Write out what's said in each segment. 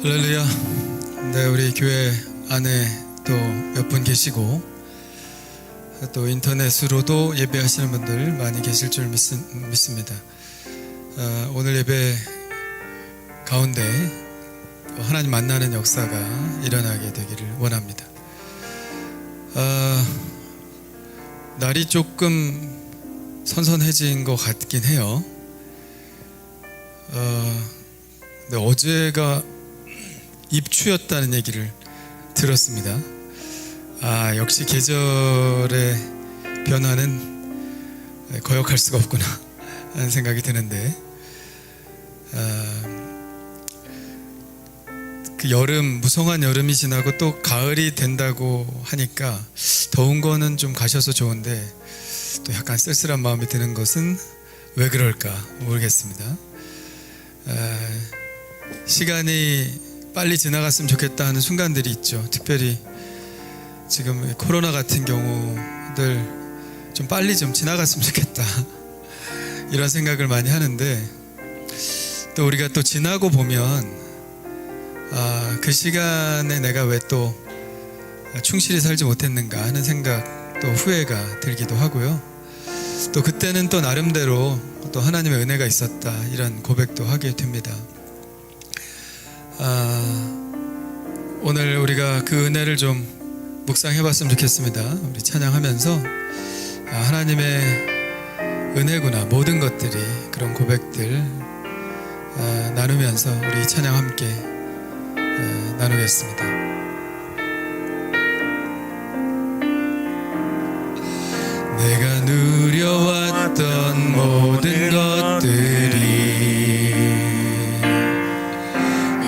할렐루야. 네, 우리 교회 안에 또 몇 분 계시고 또 인터넷으로도 예배하시는 분들 많이 계실 줄 믿습니다. 오늘 예배 가운데 하나님 만나는 역사가 일어나게 되기를 원합니다. 날이 조금 선선해진 것 같긴 해요. 근데 어제가 입추였다는 얘기를 들었습니다. 역시 계절의 변화는 거역할 수가 없구나 하는 생각이 드는데, 그 여름, 무성한 여름이 지나고 또 가을이 된다고 하니까 더운 거는 좀 가셔서 좋은데 또 약간 쓸쓸한 마음이 드는 것은 왜 그럴까 모르겠습니다. 시간이 빨리 지나갔으면 좋겠다 하는 순간들이 있죠. 특별히 지금 코로나 같은 경우들 좀 빨리 좀 지나갔으면 좋겠다 이런 생각을 많이 하는데, 또 우리가 또 지나고 보면 그 시간에 내가 왜 또 충실히 살지 못했는가 하는 생각, 또 후회가 들기도 하고요. 또 그때는 또 나름대로 또 하나님의 은혜가 있었다 이런 고백도 하게 됩니다. 오늘 우리가 그 은혜를 좀 묵상해 봤으면 좋겠습니다. 우리 찬양하면서 하나님의 은혜구나, 모든 것들이, 그런 고백들 나누면서 우리 찬양 함께 나누겠습니다. 내가 누려왔던 모든 것들이,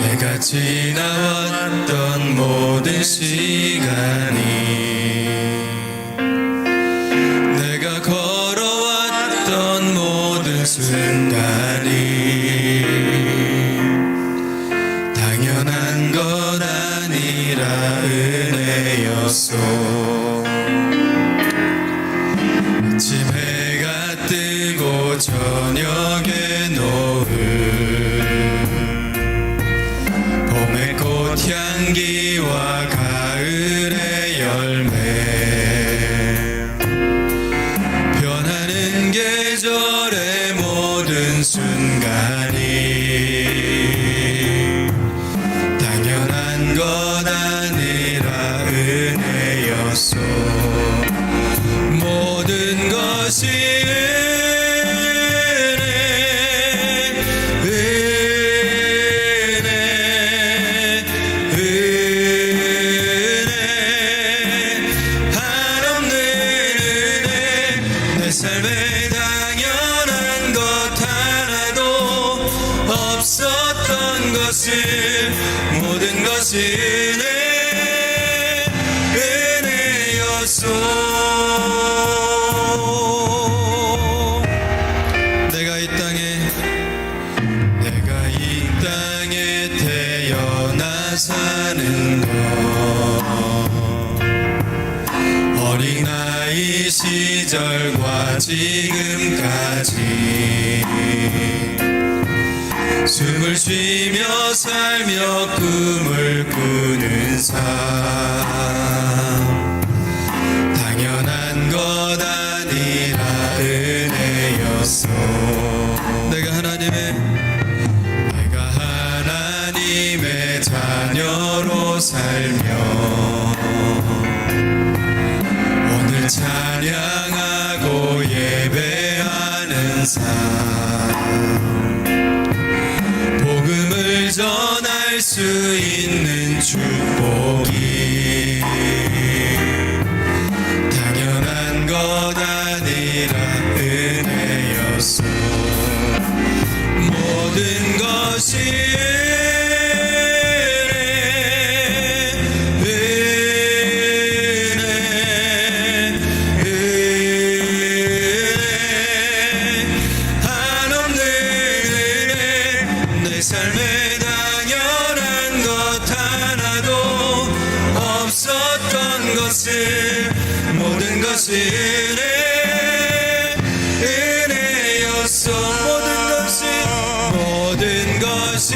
내가 지나왔던 모든 시간이, 내가 걸어왔던 모든 순간이 당연한 것 아니라 은혜였소. 아침 해가 뜨고 저녁에 노을, 봄의 꽃향기와 가을의 열매, 변하는 계절의 모든 순간이 당연한 것 아니라 은혜였소. 모든 것이 삶에 당연한 것 하나도 없었던 것을, 모든 것이 은혜였소. 내가 이 땅에 태어나 사는 것, 어린아이 시절과 지금까지 숨을 쉬며 살며 꿈을 꾸는 삶, 당연한 것 아니라 은혜였소. 내가 하나님의 자녀로 살며 오늘 찬양하고 예배하는 삶, 복음을 전할 수 있는 축복이 당연한 것 아니라 은혜였소. 모든 것이 삶에 당연한 것 하나도 없었던 것을, 모든 것이 은혜였소. 모든 것이 것이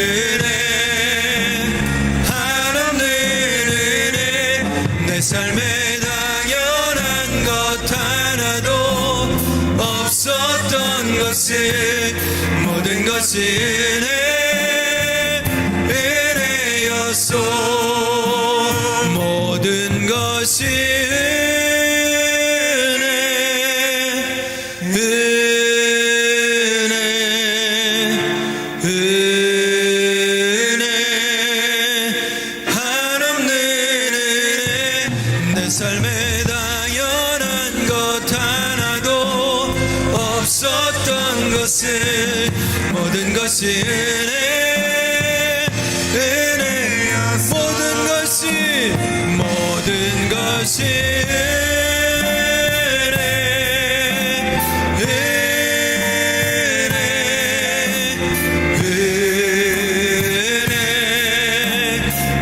은혜 한없는 은혜 내 삶에 당연한 것 하나도 없었던 것을 모든 것이 은혜였소 모든 것이 은혜 한없는 은혜 내 삶에 당연한 것 하나도 없었던 것을 모든 것이 은혜였어 모든 것이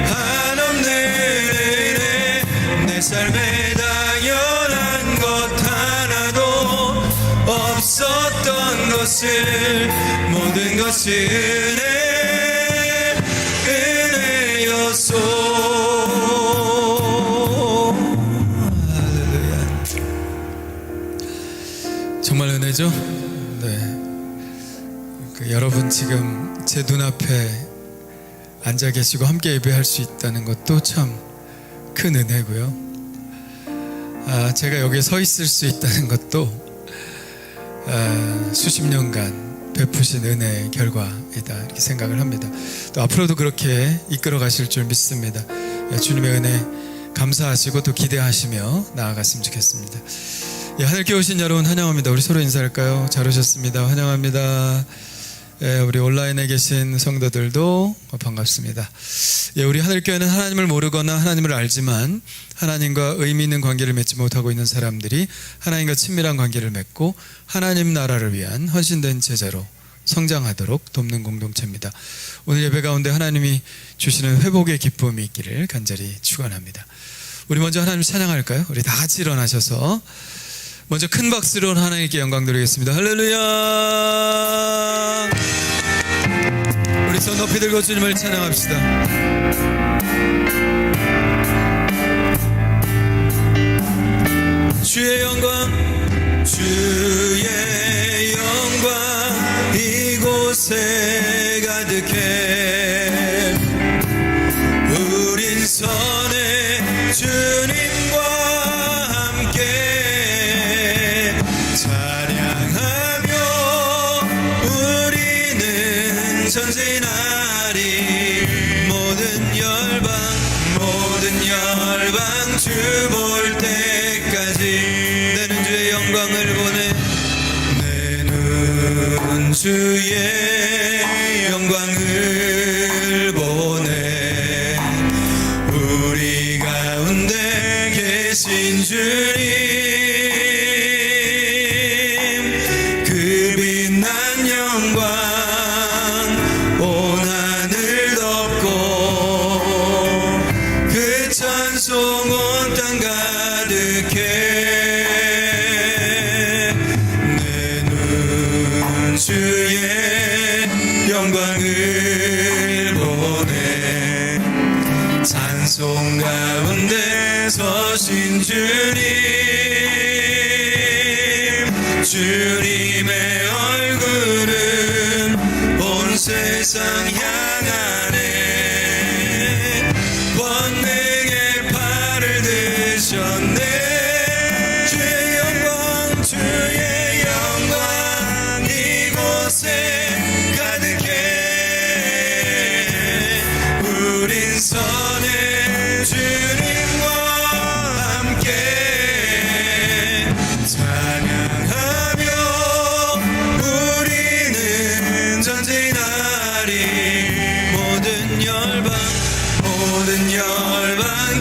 한없는 은혜 내 삶에 당연한 것 하나도 없었던 것을 모든 것이 은혜였소 할렐루야. 정말 은혜죠? 네. 여러분 지금 제 눈앞에 앉아 계시고 함께 예배할 수 있다는 것도 참 큰 은혜고요. 제가 여기에 서 있을 수 있다는 것도 수십 년간 베푸신 은혜의 결과이다 이렇게 생각을 합니다. 또 앞으로도 그렇게 이끌어 가실 줄 믿습니다. 주님의 은혜 감사하시고 또 기대하시며 나아갔으면 좋겠습니다. 하늘께 오신 여러분 환영합니다. 우리 서로 인사할까요? 잘 오셨습니다. 환영합니다. 우리 온라인에 계신 성도들도 반갑습니다. 우리 하늘교회는 하나님을 모르거나 하나님을 알지만 하나님과 의미 있는 관계를 맺지 못하고 있는 사람들이 하나님과 친밀한 관계를 맺고 하나님 나라를 위한 헌신된 제자로 성장하도록 돕는 공동체입니다. 오늘 예배 가운데 하나님이 주시는 회복의 기쁨이 있기를 간절히 축원합니다. 우리 먼저 하나님을 찬양할까요? 우리 다 같이 일어나셔서 먼저 큰 박수로 하나님께 영광 드리겠습니다. 할렐루야. 우리 손 높이 들고 주님을 찬양합시다. 주의 영광 주의 영광 이곳에 가득해 우린 선의 주님과 함께 찬양하며 우리는 전진하리 모든 열방 주 볼 때까지 내 눈 주의 영광을 보내 내 눈 주의 영광을 보내 우리 가운데 계신 주님 그 빛난 영광 온 하늘 덮고 그 찬송 온 땅 가득해 내 눈 주의 영광을 보내 찬송 가운데 서신 주님의 얼굴은 온 세상 향하네 권능의 팔을 드셨네 주의 영광 이곳에 가득해 우린 선의 주님과 함께 찬양하며 우리는 전진하리 모든 열방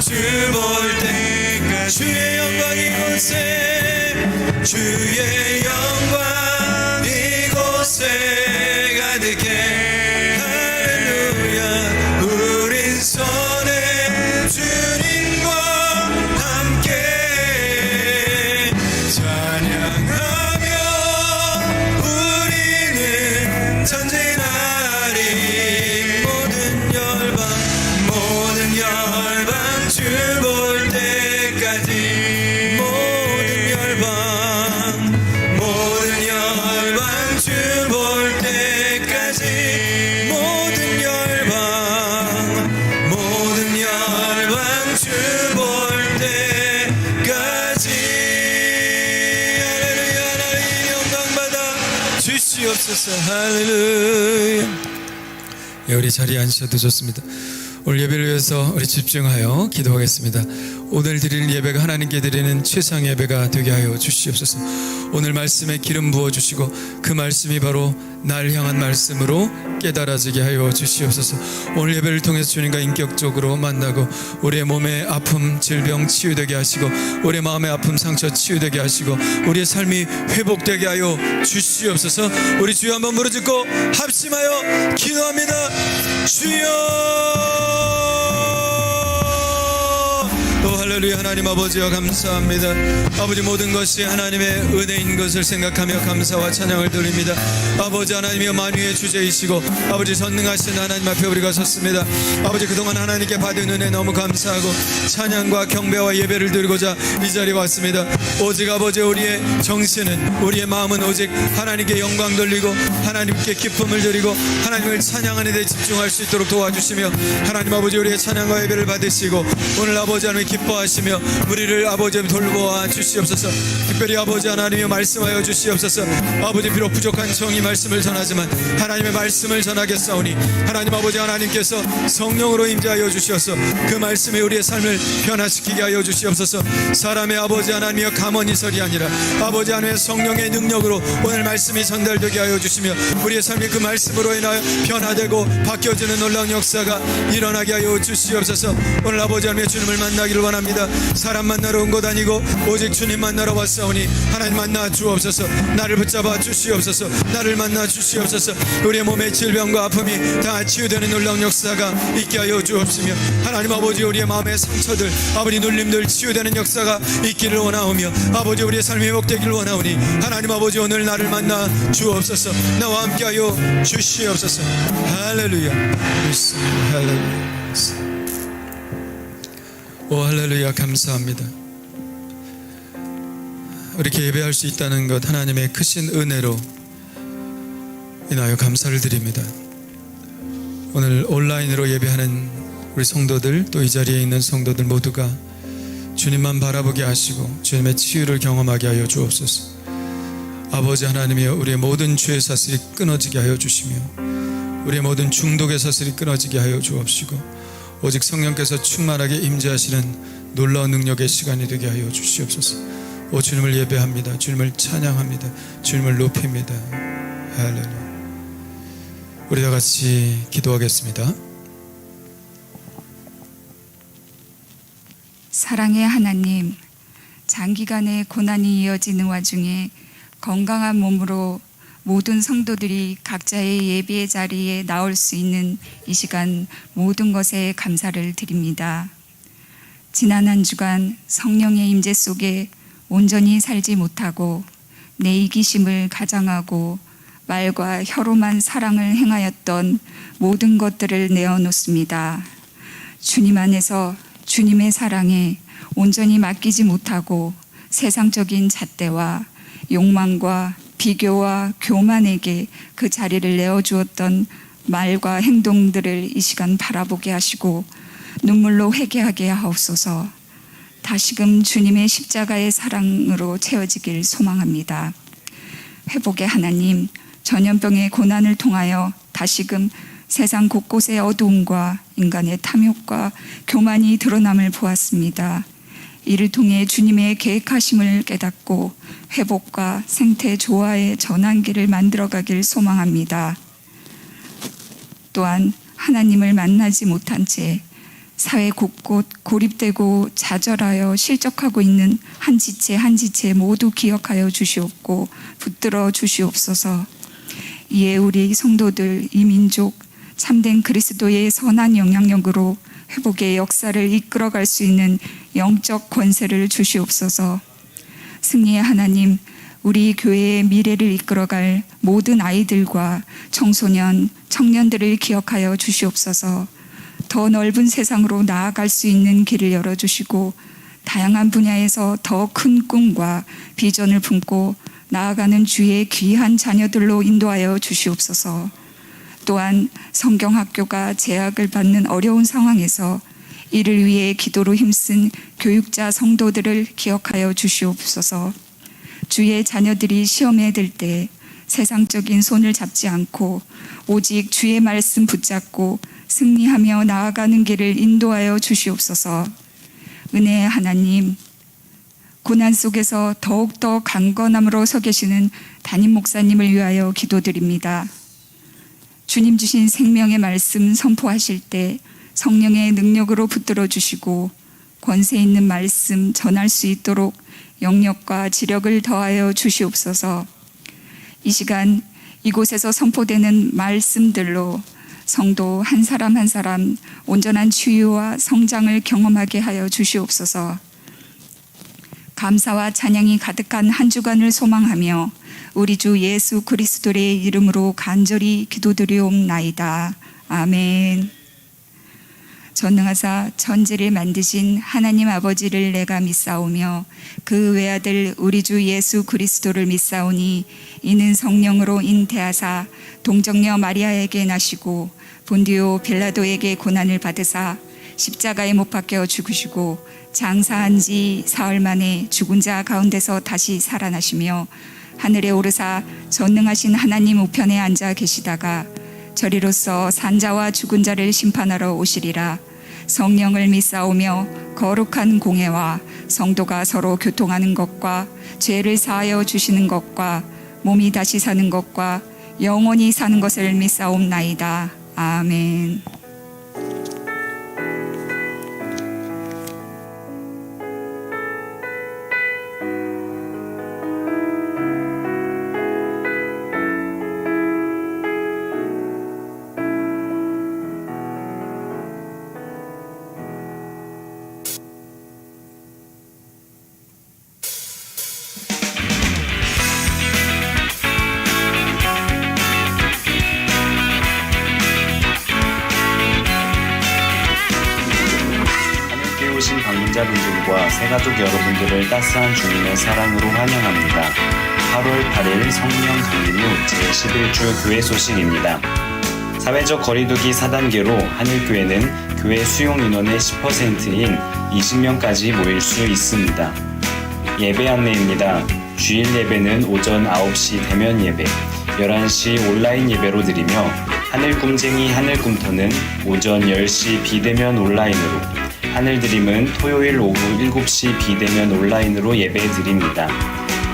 주 볼 때까지 주의 영광 이곳에 주의 영광 이곳에 가득해 할렐루야 우린 선의 주님과 주 볼 때까지 할렐루야. 하나님 영광 받아 주시옵소서. 할렐루야. 예, 우리 자리에 앉으셔도 좋습니다. 오늘 예배를 위해서 우리 집중하여 기도하겠습니다. 오늘 드릴 예배가 하나님께 드리는 최상의 예배가 되게 하여 주시옵소서. 오늘 말씀에 기름 부어주시고 그 말씀이 바로 날 향한 말씀으로 깨달아지게 하여 주시옵소서. 오늘 예배를 통해서 주님과 인격적으로 만나고 우리의 몸의 아픔, 질병 치유되게 하시고 우리의 마음의 아픔, 상처 치유되게 하시고 우리의 삶이 회복되게 하여 주시옵소서. 우리 주여 한번 부르짖고 합심하여 기도합니다. 주여. 할렐루야. 하나님 아버지여 감사합니다. 아버지 모든 것이 하나님의 은혜인 것을 생각하며 감사와 찬양을 드립니다. 아버지 하나님이여 만유의 주제이시고 아버지 전능하신 하나님 앞에 우리가 섰습니다. 아버지 그동안 하나님께 받은 은혜 너무 감사하고 찬양과 경배와 예배를 드리고자 이 자리에 왔습니다. 오직 아버지 우리의 정신은 우리의 마음은 오직 하나님께 영광 돌리고 하나님께 기쁨을 드리고 하나님을 찬양하는 데 집중할 수 있도록 도와주시며 하나님 아버지 우리의 찬양과 예배를 받으시고 오늘 아버지 하나님 기뻐하시며 우리를 아버지 돌보아 주시옵소서. 특별히 아버지 하나님이 말씀하여 주시옵소서. 아버지 비록 부족한 종이 말씀을 전하지만 하나님의 말씀을 전하겠사오니 하나님 아버지 하나님께서 성령으로 임재하여 주시옵소서. 그 말씀이 우리의 삶을 변화시키게 하여 주시옵소서. 사람의 아버지 하나님이여 감언이설이 아니라 아버지 하나님의 성령의 능력으로 오늘 말씀이 전달되게 하여 주시며 우리의 삶이 그 말씀으로 인하여 변화되고 바뀌어지는 놀라운 역사가 일어나게 하여 주시옵소서. 오늘 아버지 하나님의 주님을 만나기를 원합니다. 사람 만나러 온 것 아니고 오직 주님 만나러 왔사오니 하나님 만나 주옵소서. 나를 붙잡아 주시옵소서. 나를 만나 주시옵소서. 우리의 몸의 질병과 아픔이 다 치유되는 놀라운 역사가 있게 하여 주옵시며 하나님 아버지 우리의 마음의 상처들 아버지 눌림들 치유되는 역사가 있기를 원하오며 아버지 우리의 삶이 회복되기를 원하오니 하나님 아버지 오늘 나를 만나 주옵소서. 나와 함께하여 주시옵소서. 할렐루야. 할렐루야. 오 할렐루야. 감사합니다. 이렇게 예배할 수 있다는 것 하나님의 크신 은혜로 인하여 감사를 드립니다. 오늘 온라인으로 예배하는 우리 성도들 또 이 자리에 있는 성도들 모두가 주님만 바라보게 하시고 주님의 치유를 경험하게 하여 주옵소서. 아버지 하나님이여 우리의 모든 죄의 사슬이 끊어지게 하여 주시며 우리의 모든 중독의 사슬이 끊어지게 하여 주옵시고 오직 성령께서 충만하게 임재하시는 놀라운 능력의 시간이 되게 하여 주시옵소서. 오 주님을 예배합니다. 주님을 찬양합니다. 주님을 높입니다. 할렐루야. 우리 다 같이 기도하겠습니다. 사랑의 하나님, 장기간의 고난이 이어지는 와중에 건강한 몸으로 모든 성도들이 각자의 예배의 자리에 나올 수 있는 이 시간 모든 것에 감사를 드립니다. 지난 한 주간 성령의 임재 속에 온전히 살지 못하고 내 이기심을 가장하고 말과 혀로만 사랑을 행하였던 모든 것들을 내어놓습니다. 주님 안에서 주님의 사랑에 온전히 맡기지 못하고 세상적인 잣대와 욕망과 비교와 교만에게 그 자리를 내어주었던 말과 행동들을 이 시간 바라보게 하시고 눈물로 회개하게 하옵소서. 다시금 주님의 십자가의 사랑으로 채워지길 소망합니다. 회복의 하나님, 전염병의 고난을 통하여 다시금 세상 곳곳의 어두움과 인간의 탐욕과 교만이 드러남을 보았습니다. 이를 통해 주님의 계획하심을 깨닫고 회복과 생태 조화의 전환기를 만들어가길 소망합니다. 또한 하나님을 만나지 못한 채 사회 곳곳 고립되고 좌절하여 실족하고 있는 한 지체 한 지체 모두 기억하여 주시옵고 붙들어 주시옵소서. 이에 우리 성도들 이 민족 참된 그리스도의 선한 영향력으로 회복의 역사를 이끌어갈 수 있는 영적 권세를 주시옵소서. 승리의 하나님, 우리 교회의 미래를 이끌어갈 모든 아이들과 청소년, 청년들을 기억하여 주시옵소서. 더 넓은 세상으로 나아갈 수 있는 길을 열어주시고 다양한 분야에서 더 큰 꿈과 비전을 품고 나아가는 주의 귀한 자녀들로 인도하여 주시옵소서. 또한 성경학교가 제약을 받는 어려운 상황에서 이를 위해 기도로 힘쓴 교육자 성도들을 기억하여 주시옵소서. 주의 자녀들이 시험에 들 때 세상적인 손을 잡지 않고 오직 주의 말씀 붙잡고 승리하며 나아가는 길을 인도하여 주시옵소서. 은혜의 하나님, 고난 속에서 더욱더 강건함으로 서 계시는 담임 목사님을 위하여 기도드립니다. 주님 주신 생명의 말씀 선포하실 때 성령의 능력으로 붙들어 주시고 권세 있는 말씀 전할 수 있도록 영력과 지력을 더하여 주시옵소서. 이 시간 이곳에서 선포되는 말씀들로 성도 한 사람 한 사람 온전한 치유와 성장을 경험하게 하여 주시옵소서. 감사와 찬양이 가득한 한 주간을 소망하며 우리 주 예수 그리스도의 이름으로 간절히 기도드리옵나이다. 아멘. 전능하사 천지를 만드신 하나님 아버지를 내가 믿사오며 그 외아들 우리 주 예수 그리스도를 믿사오니 이는 성령으로 잉태하사 동정녀 마리아에게 나시고 본디오 빌라도에게 고난을 받으사 십자가에 못 박혀 죽으시고 장사한 지 사흘 만에 죽은 자 가운데서 다시 살아나시며 하늘에 오르사 전능하신 하나님 우편에 앉아 계시다가 저리로서 산자와 죽은 자를 심판하러 오시리라. 성령을 믿사오며 거룩한 공회와 성도가 서로 교통하는 것과 죄를 사하여 주시는 것과 몸이 다시 사는 것과 영원히 사는 것을 믿사옵나이다. 아멘. 방문자분들과 새가족 여러분들을 따스한 주님의 사랑으로 환영합니다. 8월 8일 성령 강림 후 제11주 교회 소식입니다. 사회적 거리두기 4단계로 한일교회는 교회 수용 인원의 10%인 20명까지 모일 수 있습니다. 예배 안내입니다. 주일 예배는 오전 9시 대면 예배, 11시 온라인 예배로 드리며 하늘꿈쟁이 하늘꿈터는 오전 10시 비대면 온라인으로, 하늘드림은 토요일 오후 7시 비대면 온라인으로 예배 드립니다.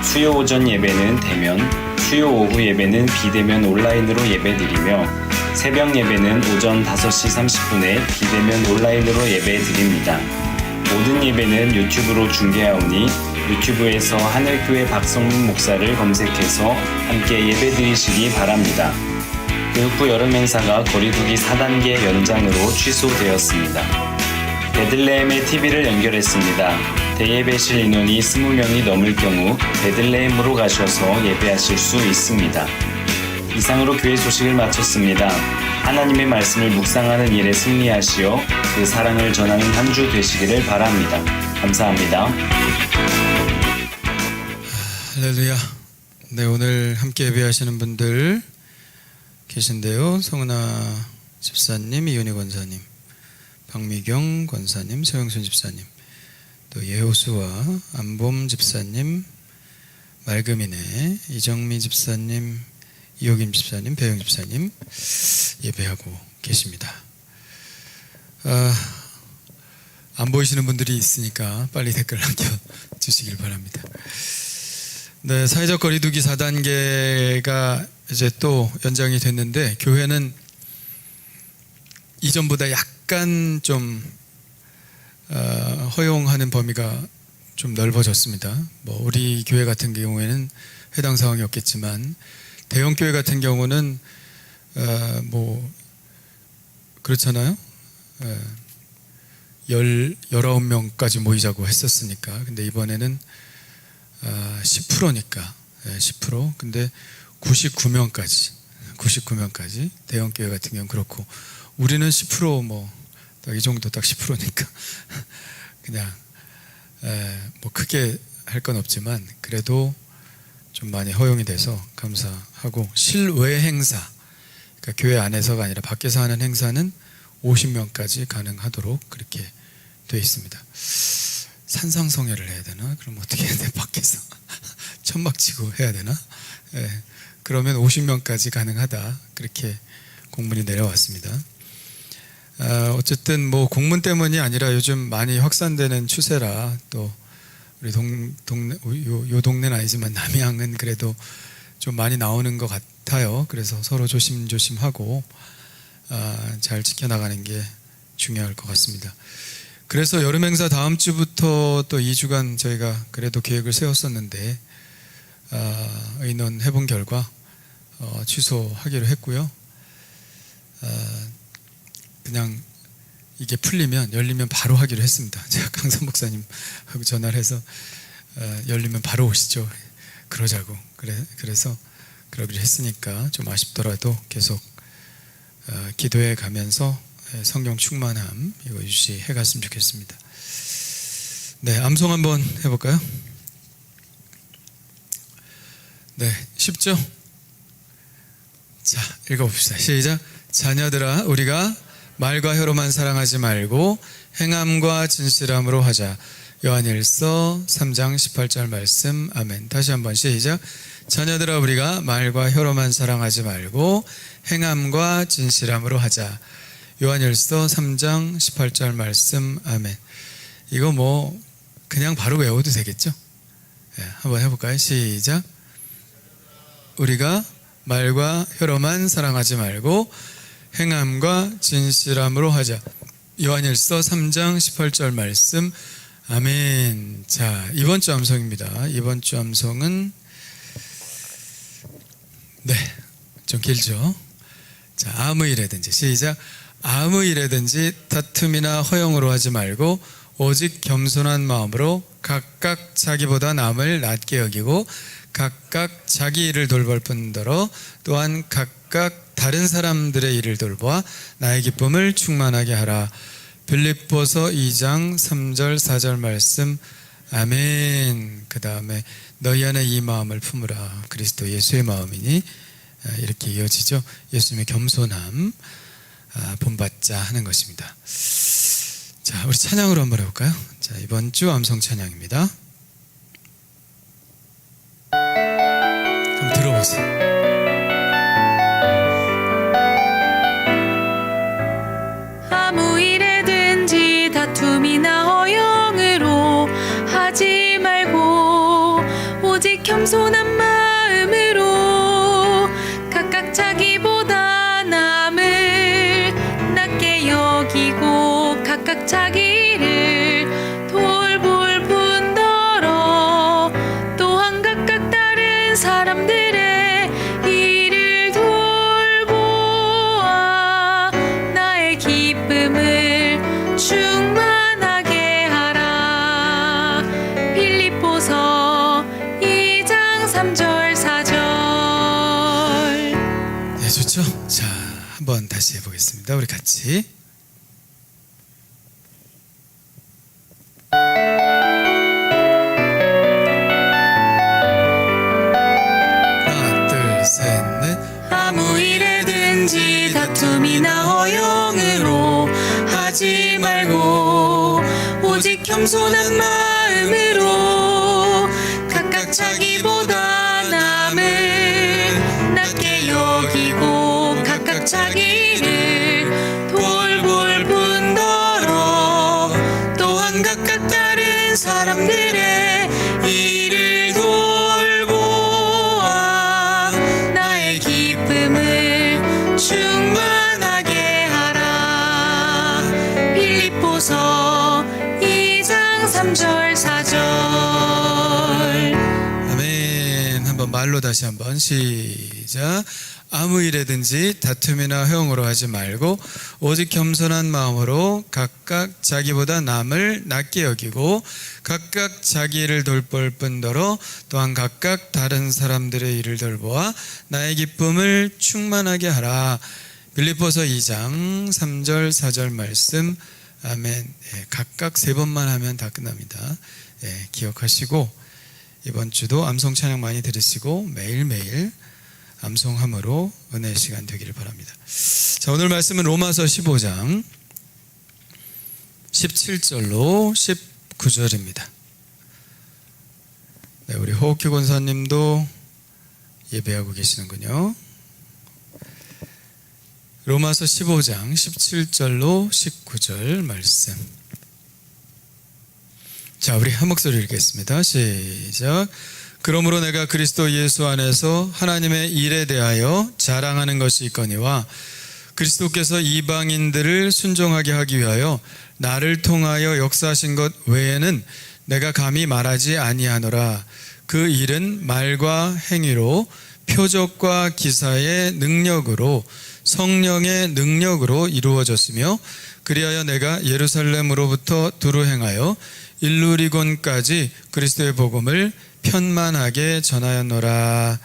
수요 오전 예배는 대면, 수요 오후 예배는 비대면 온라인으로 예배 드리며 새벽 예배는 오전 5시 30분에 비대면 온라인으로 예배 드립니다. 모든 예배는 유튜브로 중계하오니 유튜브에서 하늘교회 박성민 목사를 검색해서 함께 예배 드리시기 바랍니다. 교육 후 여름 행사가 거리두기 4단계 연장으로 취소되었습니다. 베들레헴의 TV를 연결했습니다. 대예배실 인원이 20명이 넘을 경우 베들레헴으로 가셔서 예배하실 수 있습니다. 이상으로 교회 소식을 마쳤습니다. 하나님의 말씀을 묵상하는 일에 승리하시어 그 사랑을 전하는 한 주 되시기를 바랍니다. 감사합니다. 할렐루야. 네, 오늘 함께 예배하시는 분들 계신데요. 성은아 집사님, 이윤희 권사님, 박미경 권사님, 서영순 집사님, 또 예호수와 안봄 집사님, 맑음이네, 이정미 집사님, 이호김 집사님, 배영 집사님 예배하고 계십니다. 안 보이시는 분들이 있으니까 빨리 댓글 남겨주시길 바랍니다. 네, 사회적 거리두기 4단계가 이제 또 연장이 됐는데 교회는 이전보다 약간 좀 허용하는 범위가 좀 넓어졌습니다. 뭐 우리 교회 같은 경우에는 해당 사항이 없겠지만 대형 교회 같은 경우는 뭐 그렇잖아요. 19명까지 모이자고 했었으니까. 근데 이번에는 10%니까 10%. 근데 99명까지 대형 교회 같은 경우는 그렇고 우리는 10% 뭐 딱 이 정도 딱 10%니까 그냥 뭐 크게 할 건 없지만 그래도 좀 많이 허용이 돼서 감사하고, 실외 행사, 그러니까 교회 안에서가 아니라 밖에서 하는 행사는 50명까지 가능하도록 그렇게 돼 있습니다. 산상성회를 해야 되나? 그럼 어떻게 해야 돼? 밖에서 천막 치고 해야 되나? 예, 그러면 50명까지 가능하다. 그렇게 공문이 내려왔습니다. 어쨌든 뭐 공문 때문이 아니라 요즘 많이 확산되는 추세라, 또 우리 요 동네는 아니지만 남양은 그래도 좀 많이 나오는 것 같아요. 그래서 서로 조심조심하고 잘 지켜나가는 게 중요할 것 같습니다. 그래서 여름 행사 다음 주부터 또 2주간 저희가 그래도 계획을 세웠었는데 의논 해본 결과 취소하기로 했고요. 그냥 이게 풀리면 열리면 바로 하기로 했습니다. 제가 강선 목사님하고 전화를 해서 열리면 바로 오시죠. 그러자고. 그래서 그러기로 했으니까 좀 아쉽더라도 계속 기도해 가면서 성령 충만함 이거 유지해 갔으면 좋겠습니다. 네, 암송 한번 해볼까요? 네, 쉽죠? 자, 읽어봅시다. 시작. 자녀들아, 우리가 말과 혀로만 사랑하지 말고 행함과 진실함으로 하자. 요한일서 3장 18절 말씀. 아멘. 다시 한번 시작. 자녀들아, 우리가 말과 혀로만 사랑하지 말고 행함과 진실함으로 하자. 요한일서 3장 18절 말씀. 아멘. 이거 뭐 그냥 바로 외워도 되겠죠? 네, 한번 해볼까요? 시작. 우리가 말과 혀로만 사랑하지 말고 행함과 진실함으로 하자. 요한일서 3장 18절 말씀. 아멘. 자, 이번 주 암송입니다. 이번 주 암송은 네, 좀 길죠? 자, 아무 일에든지 시작. 아무 일에든지 다툼이나 허영으로 하지 말고 오직 겸손한 마음으로 각각 자기보다 남을 낮게 여기고 각각 자기 일을 돌볼 뿐더러 또한 각각 다른 사람들의 일을 돌보아 나의 기쁨을 충만하게 하라. 빌립보서 2장 3절 4절 말씀. 아멘. 그 다음에 너희 안에 이 마음을 품으라. 그리스도 예수의 마음이니. 이렇게 이어지죠. 예수님의 겸손함 본받자 하는 것입니다. 자, 우리 찬양으로 한번 해볼까요? 자, 이번 주 암송 찬양입니다. 한번 들어보세요. 아무 일에든지 다툼이나 허영으로 하지 말고 오직 겸손한 마음으로 각각 자기보다 남을 낮게 여기고 각각 자기를 돌볼 뿐더러 또한 각각 다른 사람들의 일을 돌보아 나의 기쁨을 충만하게 하라. 빌립보서 2장 3절 4절. 네, 좋죠? 자, 한번 다시 해보겠습니다. 우리 같이. 하나, 둘, 셋, 넷. 아무 일에든지 다툼이나 허영으로 하지 말고 오직 겸손한 마음으로 각각 자기보다 남을 낮게 여기고 각각 자기를 돌볼 뿐더러 또한 각각 다른 사람들의 일을 돌보아 나의 기쁨을 충만하게 하라. 빌립보서 2장 3절 4절. 아멘. 한번 말로 다시 한번 시작. 아무 일에든지 다툼이나 허용으로 하지 말고 오직 겸손한 마음으로 각각 자기보다 남을 낮게 여기고 각각 자기 일을 돌볼 뿐더러 또한 각각 다른 사람들의 일을 돌보아 나의 기쁨을 충만하게 하라. 빌립보서 2장 3절 4절 말씀. 아멘. 각각 3번만 하면 다 끝납니다. 기억하시고 이번 주도 암송 찬양 많이 들으시고 매일매일 암송함으로 은혜의 시간 되기를 바랍니다. 자, 오늘 말씀은 로마서 15장 17절로 19절입니다. 네, 우리 호흡기 권사님도 예배하고 계시는군요. 로마서 15장 17절로 19절 말씀. 자, 우리 한 목소리 읽겠습니다. 시작. 그러므로 내가 그리스도 예수 안에서 하나님의 일에 대하여 자랑하는 것이 있거니와 그리스도께서 이방인들을 순종하게 하기 위하여 나를 통하여 역사하신 것 외에는 내가 감히 말하지 아니하노라. 그 일은 말과 행위로 표적과 기사의 능력으로 성령의 능력으로 이루어졌으며 그리하여 내가 예루살렘으로부터 두루 행하여 일루리곤까지 그리스도의 복음을 편만하게 전하였노라.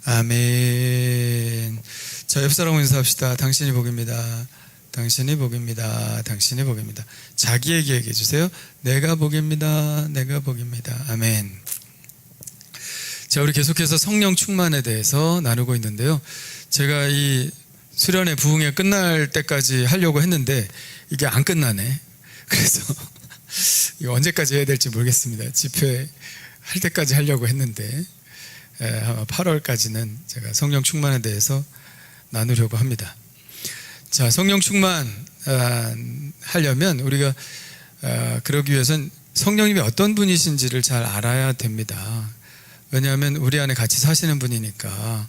아멘. 자, 옆사람 인사합시다. 당신이 복입니다. 당신이 복입니다. 당신이 복입니다. 자기에게 얘기해 주세요. 내가 복입니다. 내가 복입니다. 아멘. 자, 우리 계속해서 성령 충만에 대해서 나누고 있는데요. 제가 이 수련회 부흥회 끝날 때까지 하려고 했는데 이게 안 끝나네. 그래서 이거 언제까지 해야 될지 모르겠습니다. 집회 할 때까지 하려고 했는데 아마 8월까지는 제가 성령 충만에 대해서 나누려고 합니다. 자, 성령 충만 하려면 우리가 그러기 위해선 성령님이 어떤 분이신지를 잘 알아야 됩니다. 왜냐하면 우리 안에 같이 사시는 분이니까.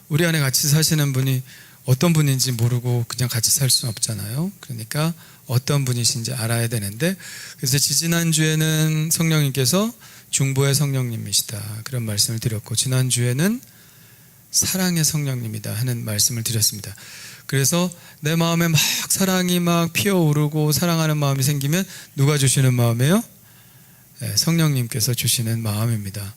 우리 안에 같이 사시는 분이 어떤 분인지 모르고 그냥 같이 살 수는 없잖아요. 그러니까 어떤 분이신지 알아야 되는데, 그래서 지난주에는 성령님께서 중보의 성령님이시다 그런 말씀을 드렸고, 지난주에는 사랑의 성령님이다 하는 말씀을 드렸습니다. 그래서 내 마음에 막 사랑이 막 피어오르고 사랑하는 마음이 생기면 누가 주시는 마음이에요? 네, 성령님께서 주시는 마음입니다.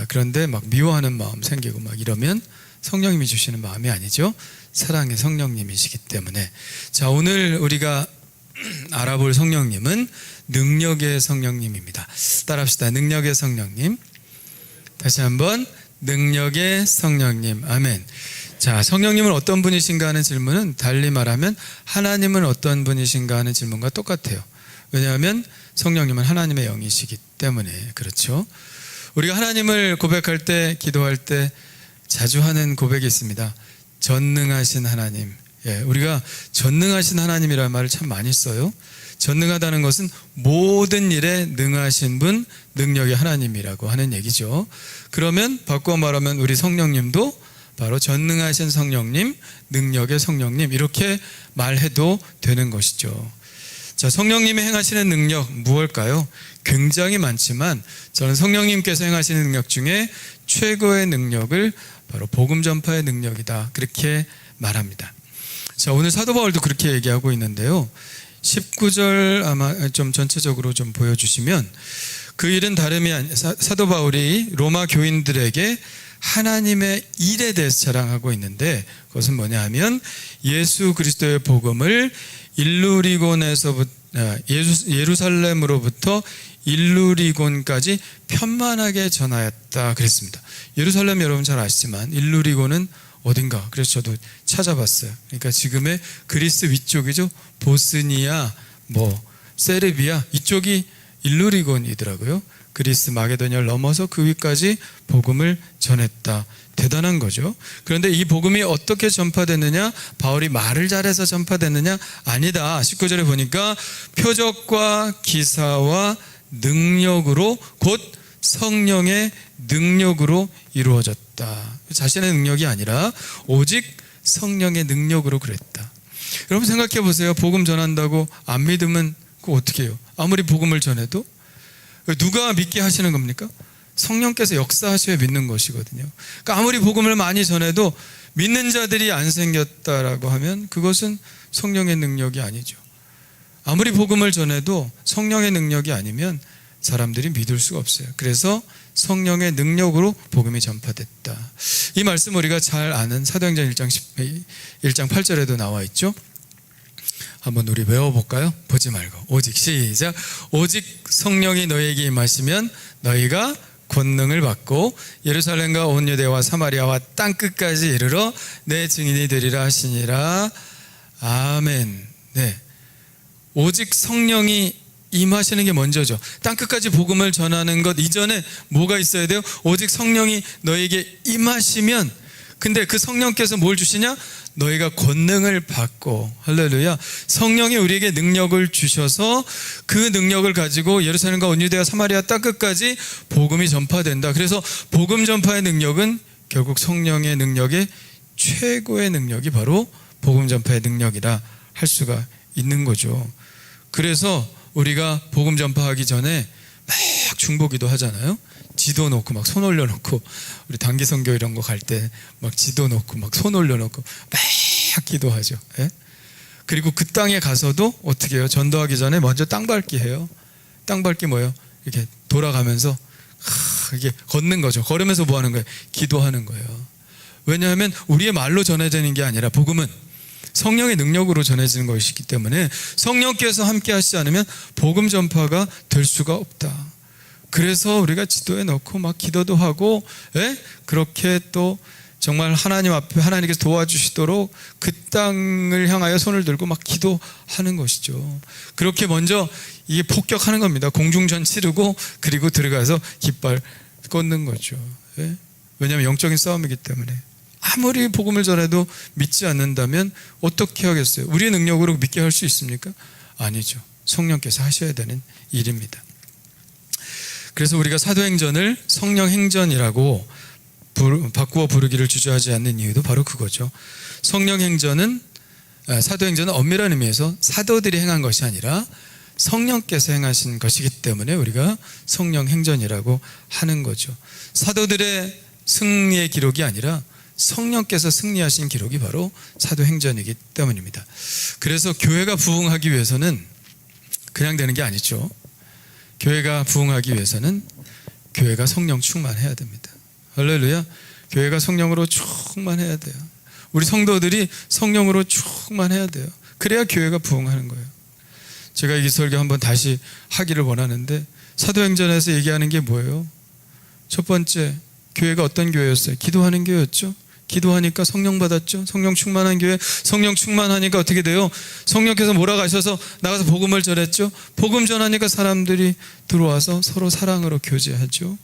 그런데 막 미워하는 마음 생기고 막 이러면 성령님이 주시는 마음이 아니죠. 사랑의 성령님이시기 때문에. 자, 오늘 우리가 알아볼 성령님은 능력의 성령님입니다. 따라합시다. 능력의 성령님. 다시 한번 능력의 성령님. 아멘. 자, 성령님은 어떤 분이신가 하는 질문은 달리 말하면 하나님은 어떤 분이신가 하는 질문과 똑같아요. 왜냐하면 성령님은 하나님의 영이시기 때문에. 그렇죠. 우리가 하나님을 고백할 때, 기도할 때 자주 하는 고백이 있습니다. 전능하신 하나님. 예, 우리가 전능하신 하나님이라는 말을 참 많이 써요. 전능하다는 것은 모든 일에 능하신 분, 능력의 하나님이라고 하는 얘기죠. 그러면 바꿔 말하면 우리 성령님도 바로 전능하신 성령님, 능력의 성령님, 이렇게 말해도 되는 것이죠. 자, 성령님이 행하시는 능력 무엇일까요? 굉장히 많지만 저는 성령님께서 행하시는 능력 중에 최고의 능력을 바로 복음 전파의 능력이다, 그렇게 말합니다. 자, 오늘 사도 바울도 그렇게 얘기하고 있는데요. 19절 아마 좀 전체적으로 좀 보여주시면, 그 일은 다름이 아니, 사도 바울이 로마 교인들에게 하나님의 일에 대해서 자랑하고 있는데, 그것은 뭐냐 하면 예수 그리스도의 복음을 예루살렘으로부터 일루리곤까지 편만하게 전하였다 그랬습니다. 예루살렘 여러분 잘 아시지만 일루리곤은 어딘가, 그래서 저도 찾아봤어요. 그러니까 지금의 그리스 위쪽이죠. 보스니아, 세르비아 이쪽이 일루리곤이더라고요. 그리스 마게도니아를 넘어서 그 위까지 복음을 전했다. 대단한 거죠. 그런데 이 복음이 어떻게 전파됐느냐? 바울이 말을 잘해서 전파됐느냐? 아니다. 19절에 보니까 표적과 기사와 능력으로, 곧 성령의 능력으로 이루어졌다. 자신의 능력이 아니라 오직 성령의 능력으로 그랬다. 여러분 생각해 보세요. 복음 전한다고 안 믿으면 그거 어떻게 해요? 아무리 복음을 전해도 누가 믿게 하시는 겁니까? 성령께서 역사하셔야 믿는 것이거든요. 그러니까 아무리 복음을 많이 전해도 믿는 자들이 안 생겼다라고 하면 그것은 성령의 능력이 아니죠. 아무리 복음을 전해도 성령의 능력이 아니면 사람들이 믿을 수가 없어요. 그래서 성령의 능력으로 복음이 전파됐다. 이 말씀 우리가 잘 아는 사도행전 1장 8절에도 나와 있죠. 한번 우리 외워볼까요? 보지 말고 오직, 시작. 오직 성령이 너희에게 임하시면 너희가 권능을 받고 예루살렘과 온 유대와 사마리아와 땅끝까지 이르러 내 증인이 되리라 하시니라. 아멘. 네, 오직 성령이 임하시는 게 먼저죠. 땅끝까지 복음을 전하는 것 이전에 뭐가 있어야 돼요? 오직 성령이 너에게 임하시면, 근데 그 성령께서 뭘 주시냐? 너희가 권능을 받고, 할렐루야, 성령이 우리에게 능력을 주셔서 그 능력을 가지고 예루살렘과 온 유대와 사마리아 땅끝까지 복음이 전파된다. 그래서 복음 전파의 능력은 결국 성령의 능력의 최고의 능력이 바로 복음 전파의 능력이라 할 수가 있는 거죠. 그래서 우리가 복음 전파하기 전에 막 중보기도 하잖아요. 지도 놓고 막 손 올려놓고, 우리 단기 선교 이런 거 갈 때 막 지도 놓고 막 손 올려놓고 막 기도하죠. 예? 그리고 그 땅에 가서도 어떻게 해요? 전도하기 전에 먼저 땅 밟기 해요. 땅 밟기 뭐예요? 이렇게 돌아가면서 이게 걷는 거죠. 걸으면서 뭐 하는 거예요? 기도하는 거예요. 왜냐하면 우리의 말로 전해지는 게 아니라 복음은 성령의 능력으로 전해지는 것이기 때문에 성령께서 함께 하시지 않으면 복음 전파가 될 수가 없다. 그래서 우리가 지도에 넣고 막 기도도 하고, 그렇게 또 정말 하나님 앞에 하나님께서 도와주시도록 그 땅을 향하여 손을 들고 막 기도하는 것이죠. 그렇게 먼저 이게 폭격하는 겁니다. 공중전 치르고 그리고 들어가서 깃발 꽂는 거죠. 왜냐하면 영적인 싸움이기 때문에. 아무리 복음을 전해도 믿지 않는다면 어떻게 하겠어요? 우리의 능력으로 믿게 할 수 있습니까? 아니죠. 성령께서 하셔야 되는 일입니다. 그래서 우리가 사도행전을 성령행전이라고 바꾸어 부르기를 주저하지 않는 이유도 바로 그거죠. 사도행전은 엄밀한 의미에서 사도들이 행한 것이 아니라 성령께서 행하신 것이기 때문에 우리가 성령행전이라고 하는 거죠. 사도들의 승리의 기록이 아니라 성령께서 승리하신 기록이 바로 사도행전이기 때문입니다. 그래서 교회가 부흥하기 위해서는 그냥 되는 게 아니죠. 교회가 부흥하기 위해서는 교회가 성령 충만해야 됩니다. 할렐루야. 교회가 성령으로 충만해야 돼요. 우리 성도들이 성령으로 충만해야 돼요. 그래야 교회가 부흥하는 거예요. 제가 이 설교 한번 다시 하기를 원하는데, 사도행전에서 얘기하는 게 뭐예요? 첫 번째, 교회가 어떤 교회였어요? 기도하는 교회였죠. 기도하니까 성령 받았죠. 성령 충만한 교회. 성령 충만하니까 어떻게 돼요? 성령께서 몰아가셔서 나가서 복음을 전했죠. 복음 전하니까 사람들이 들어와서 서로 사랑으로 교제하죠.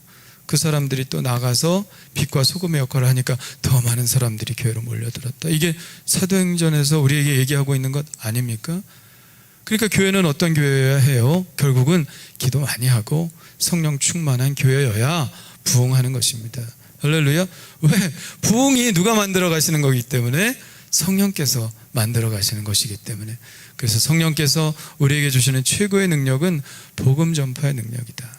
그 사람들이 또 나가서 빛과 소금의 역할을 하니까 더 많은 사람들이 교회로 몰려들었다. 이게 사도행전에서 우리에게 얘기하고 있는 것 아닙니까? 그러니까 교회는 어떤 교회여야 해요? 결국은 기도 많이 하고 성령 충만한 교회여야 부흥하는 것입니다. 할렐루야. 왜? 부흥이 누가 만들어 가시는 거기 때문에, 성령께서 만들어 가시는 것이기 때문에. 그래서 성령께서 우리에게 주시는 최고의 능력은 복음 전파의 능력이다.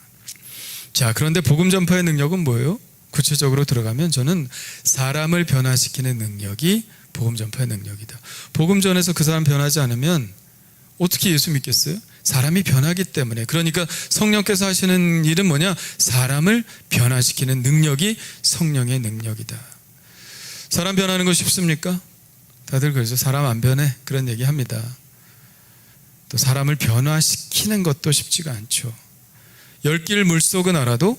자, 그런데 복음 전파의 능력은 뭐예요? 구체적으로 들어가면 저는 사람을 변화시키는 능력이 복음 전파의 능력이다. 복음 전에서 그 사람 변하지 않으면 어떻게 예수 믿겠어요? 사람이 변하기 때문에. 그러니까 성령께서 하시는 일은 뭐냐? 사람을 변화시키는 능력이 성령의 능력이다. 사람 변하는 거 쉽습니까? 다들 그러죠. 사람 안 변해. 그런 얘기 합니다. 또 사람을 변화시키는 것도 쉽지가 않죠. 10길 물속은 알아도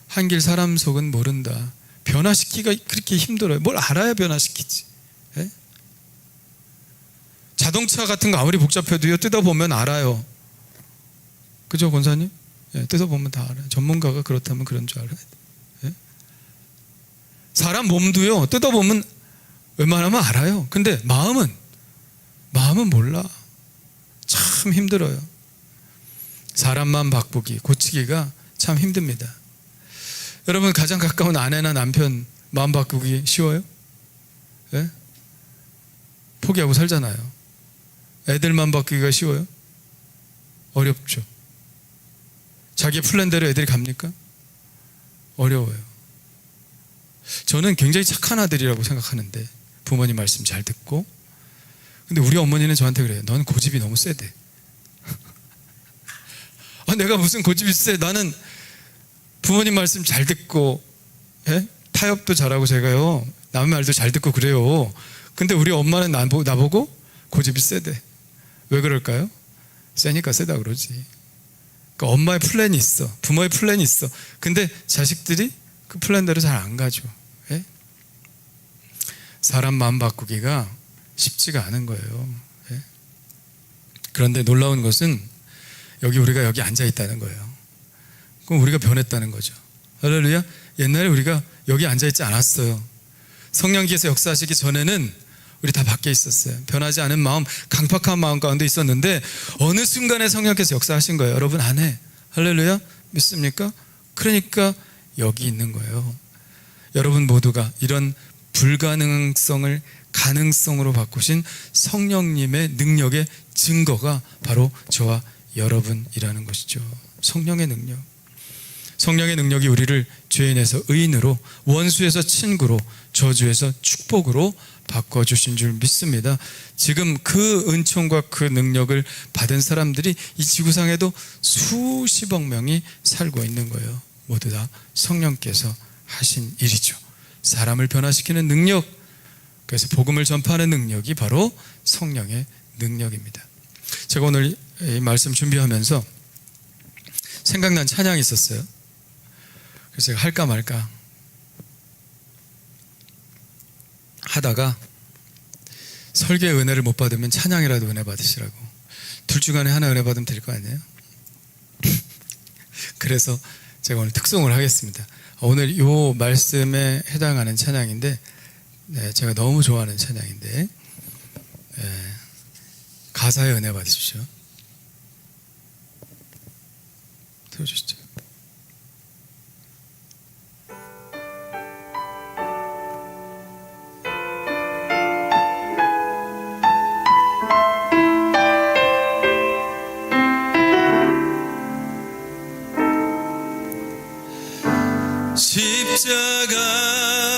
한 길 사람 속은 모른다. 변화시키기가 그렇게 힘들어요. 뭘 알아야 변화시키지. 예? 자동차 같은 거 아무리 복잡해도요, 뜯어보면 알아요. 그죠, 권사님? 예, 뜯어보면 다 알아요. 전문가가 그렇다면 그런 줄 알아요. 예? 사람 몸도요, 뜯어보면 웬만하면 알아요. 근데 마음은 몰라. 참 힘들어요. 사람만 바꾸기, 고치기가 참 힘듭니다. 여러분, 가장 가까운 아내나 남편 마음 바꾸기 쉬워요? 예? 포기하고 살잖아요. 애들만 바꾸기가 쉬워요? 어렵죠. 자기 플랜대로 애들이 갑니까? 어려워요. 저는 굉장히 착한 아들이라고 생각하는데, 부모님 말씀 잘 듣고. 근데 우리 어머니는 저한테 그래요. 넌 고집이 너무 세대. 내가 무슨 고집이 세? 나는 부모님 말씀 잘 듣고, 타협도 잘하고 제가요, 남의 말도 잘 듣고 그래요. 근데 우리 엄마는 나보고 고집이 세대. 왜 그럴까요? 세니까 세다 그러지. 그러니까 엄마의 플랜이 있어, 부모의 플랜이 있어. 근데 자식들이 그 플랜대로 잘 안 가죠. 사람 마음 바꾸기가 쉽지가 않은 거예요. 그런데 놀라운 것은 우리가 여기 앉아 있다는 거예요. 그럼 우리가 변했다는 거죠. 할렐루야. 옛날에 우리가 여기 앉아 있지 않았어요. 성령께서 역사하시기 전에는 우리 다 밖에 있었어요. 변하지 않은 마음, 강팍한 마음 가운데 있었는데 어느 순간에 성령께서 역사하신 거예요. 여러분 안에. 할렐루야. 믿습니까? 그러니까 여기 있는 거예요. 여러분 모두가 이런 불가능성을 가능성으로 바꾸신 성령님의 능력의 증거가 바로 저와 여러분이라는 것이죠. 성령의 능력. 성령의 능력이 우리를 죄인에서 의인으로, 원수에서 친구로, 저주에서 축복으로 바꿔주신 줄 믿습니다. 지금 그 은총과 그 능력을 받은 사람들이 이 지구상에도 수십억 명이 살고 있는 거예요. 모두 다 성령께서 하신 일이죠. 사람을 변화시키는 능력, 그래서 복음을 전파하는 능력이 바로 성령의 능력입니다. 제가 오늘 이 말씀 준비하면서 생각난 찬양이 있었어요. 그래서 제가 할까 말까 하다가 설교의 은혜를 못 받으면 찬양이라도 은혜 받으시라고, 둘 중 안에 하나 은혜 받으면 될 거 아니에요? 그래서 제가 오늘 특송을 하겠습니다. 오늘 이 말씀에 해당하는 찬양인데, 제가 너무 좋아하는 찬양인데, 가사의 은혜 받으십시오. 들어주시죠.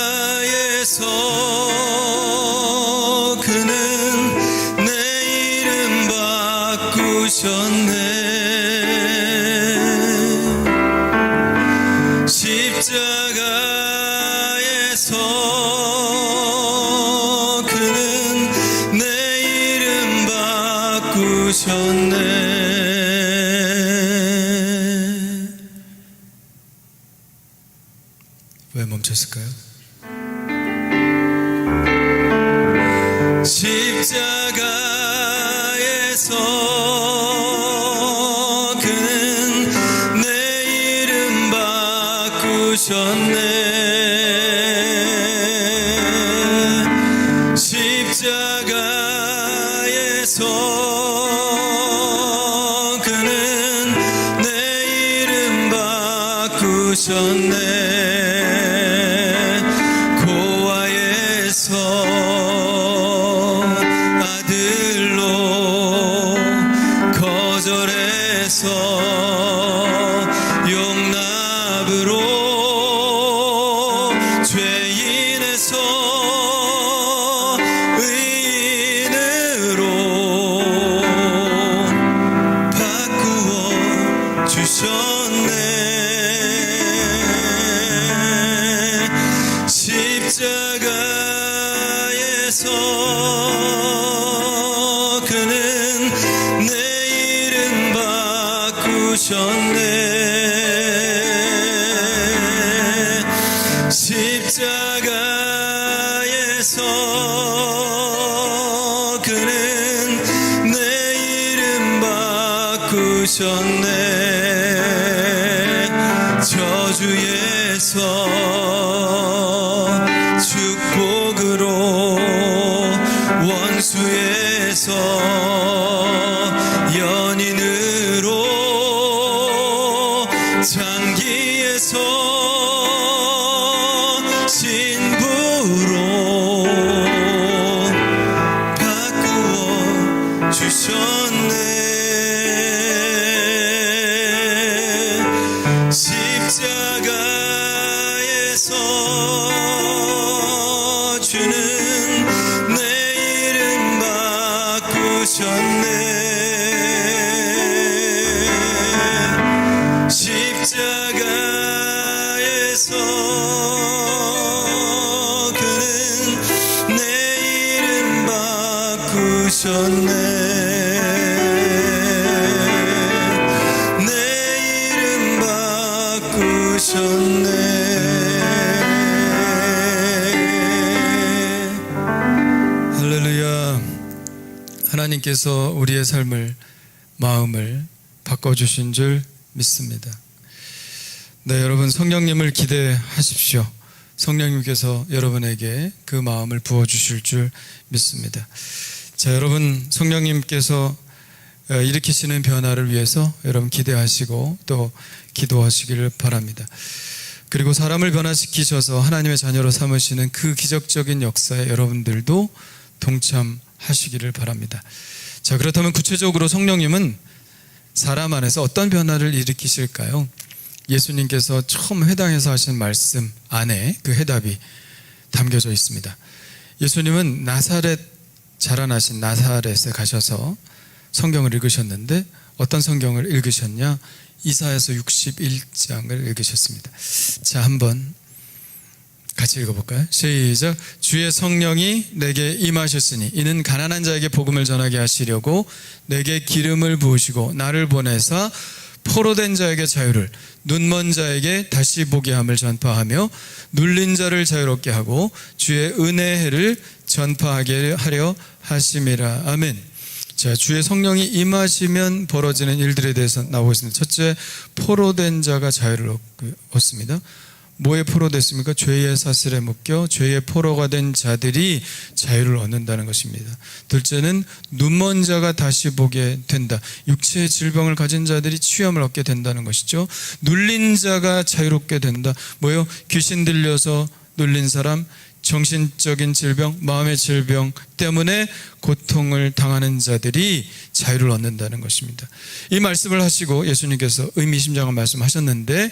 십자가에서 그는 내 이름 바꾸셨네. 십자가에서 그는 내 이름 바꾸셨네. 왜 멈췄을까요? 십자가에서 그는 내 이름 바꾸셨네. 십자가에서 그는 내 이름 바꾸셨네. 아들로 거절해서 용납으로 죄인에서 의인으로 바꾸어 주셨네. 십자가에서 그는 내 이름 바꾸셨네. 십자가에서 그는 내 이름 바꾸셨네. 저주에서 축복으로, 원수에서 연인으로, 장기에서 신부로 바꾸어 주셨네. 십자가에서 주는 내 이름 바꾸셨네. 십자가에서 그는 내 이름 바꾸셨네. 내 이름 바꾸셨네. 할렐루야. 하나님께서 우리의 삶을, 마음을 바꿔주신 줄 믿습니다. 네, 여러분 성령님을 기대하십시오. 성령님께서 여러분에게 그 마음을 부어주실 줄 믿습니다. 자, 여러분 성령님께서 일으키시는 변화를 위해서 여러분 기대하시고 또 기도하시기를 바랍니다. 그리고 사람을 변화시키셔서 하나님의 자녀로 삼으시는 그 기적적인 역사에 여러분들도 동참하시기를 바랍니다. 자, 그렇다면 구체적으로 성령님은 사람 안에서 어떤 변화를 일으키실까요? 예수님께서 처음 회당에서 하신 말씀 안에 그 해답이 담겨져 있습니다. 예수님은 나사렛 자라나신 나사렛에 가셔서 성경을 읽으셨는데 어떤 성경을 읽으셨냐? 이사야서 61장을 읽으셨습니다. 자, 한번 같이 읽어볼까요? 시작. 주의 성령이 내게 임하셨으니 이는 가난한 자에게 복음을 전하게 하시려고 내게 기름을 부으시고 나를 보내사 포로된 자에게 자유를, 눈먼 자에게 다시 보게 함을 전파하며 눌린 자를 자유롭게 하고 주의 은혜의 해를 전파하게 하려 하심이라. 아멘. 자, 주의 성령이 임하시면 벌어지는 일들에 대해서 나오고 있습니다. 첫째, 포로된 자가 자유를 얻습니다. 뭐에 포로됐습니까? 죄의 사슬에 묶여 죄의 포로가 된 자들이 자유를 얻는다는 것입니다. 둘째는 눈먼 자가 다시 보게 된다. 육체의 질병을 가진 자들이 치유함을 얻게 된다는 것이죠. 눌린 자가 자유롭게 된다. 뭐요? 귀신 들려서 눌린 사람, 정신적인 질병, 마음의 질병 때문에 고통을 당하는 자들이 자유를 얻는다는 것입니다. 이 말씀을 하시고 예수님께서 의미심장한 말씀하셨는데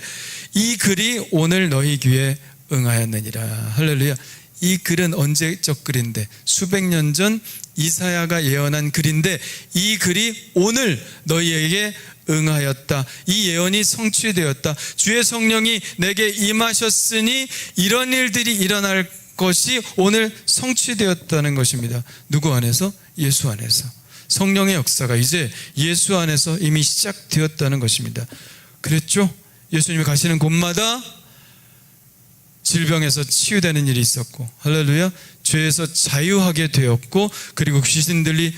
이 글이 오늘 너희 귀에 응하였느니라. 할렐루야. 이 글은 언제적 글인데 수백 년 전 이사야가 예언한 글인데 이 글이 오늘 너희에게 응하였다. 이 예언이 성취되었다. 주의 성령이 내게 임하셨으니 이런 일들이 일어날 것이 오늘 성취되었다는 것입니다. 누구 안에서? 예수 안에서. 성령의 역사가 이제 예수 안에서 이미 시작되었다는 것입니다. 그랬죠? 예수님이 가시는 곳마다 질병에서 치유되는 일이 있었고, 할렐루야, 죄에서 자유하게 되었고, 그리고 귀신들이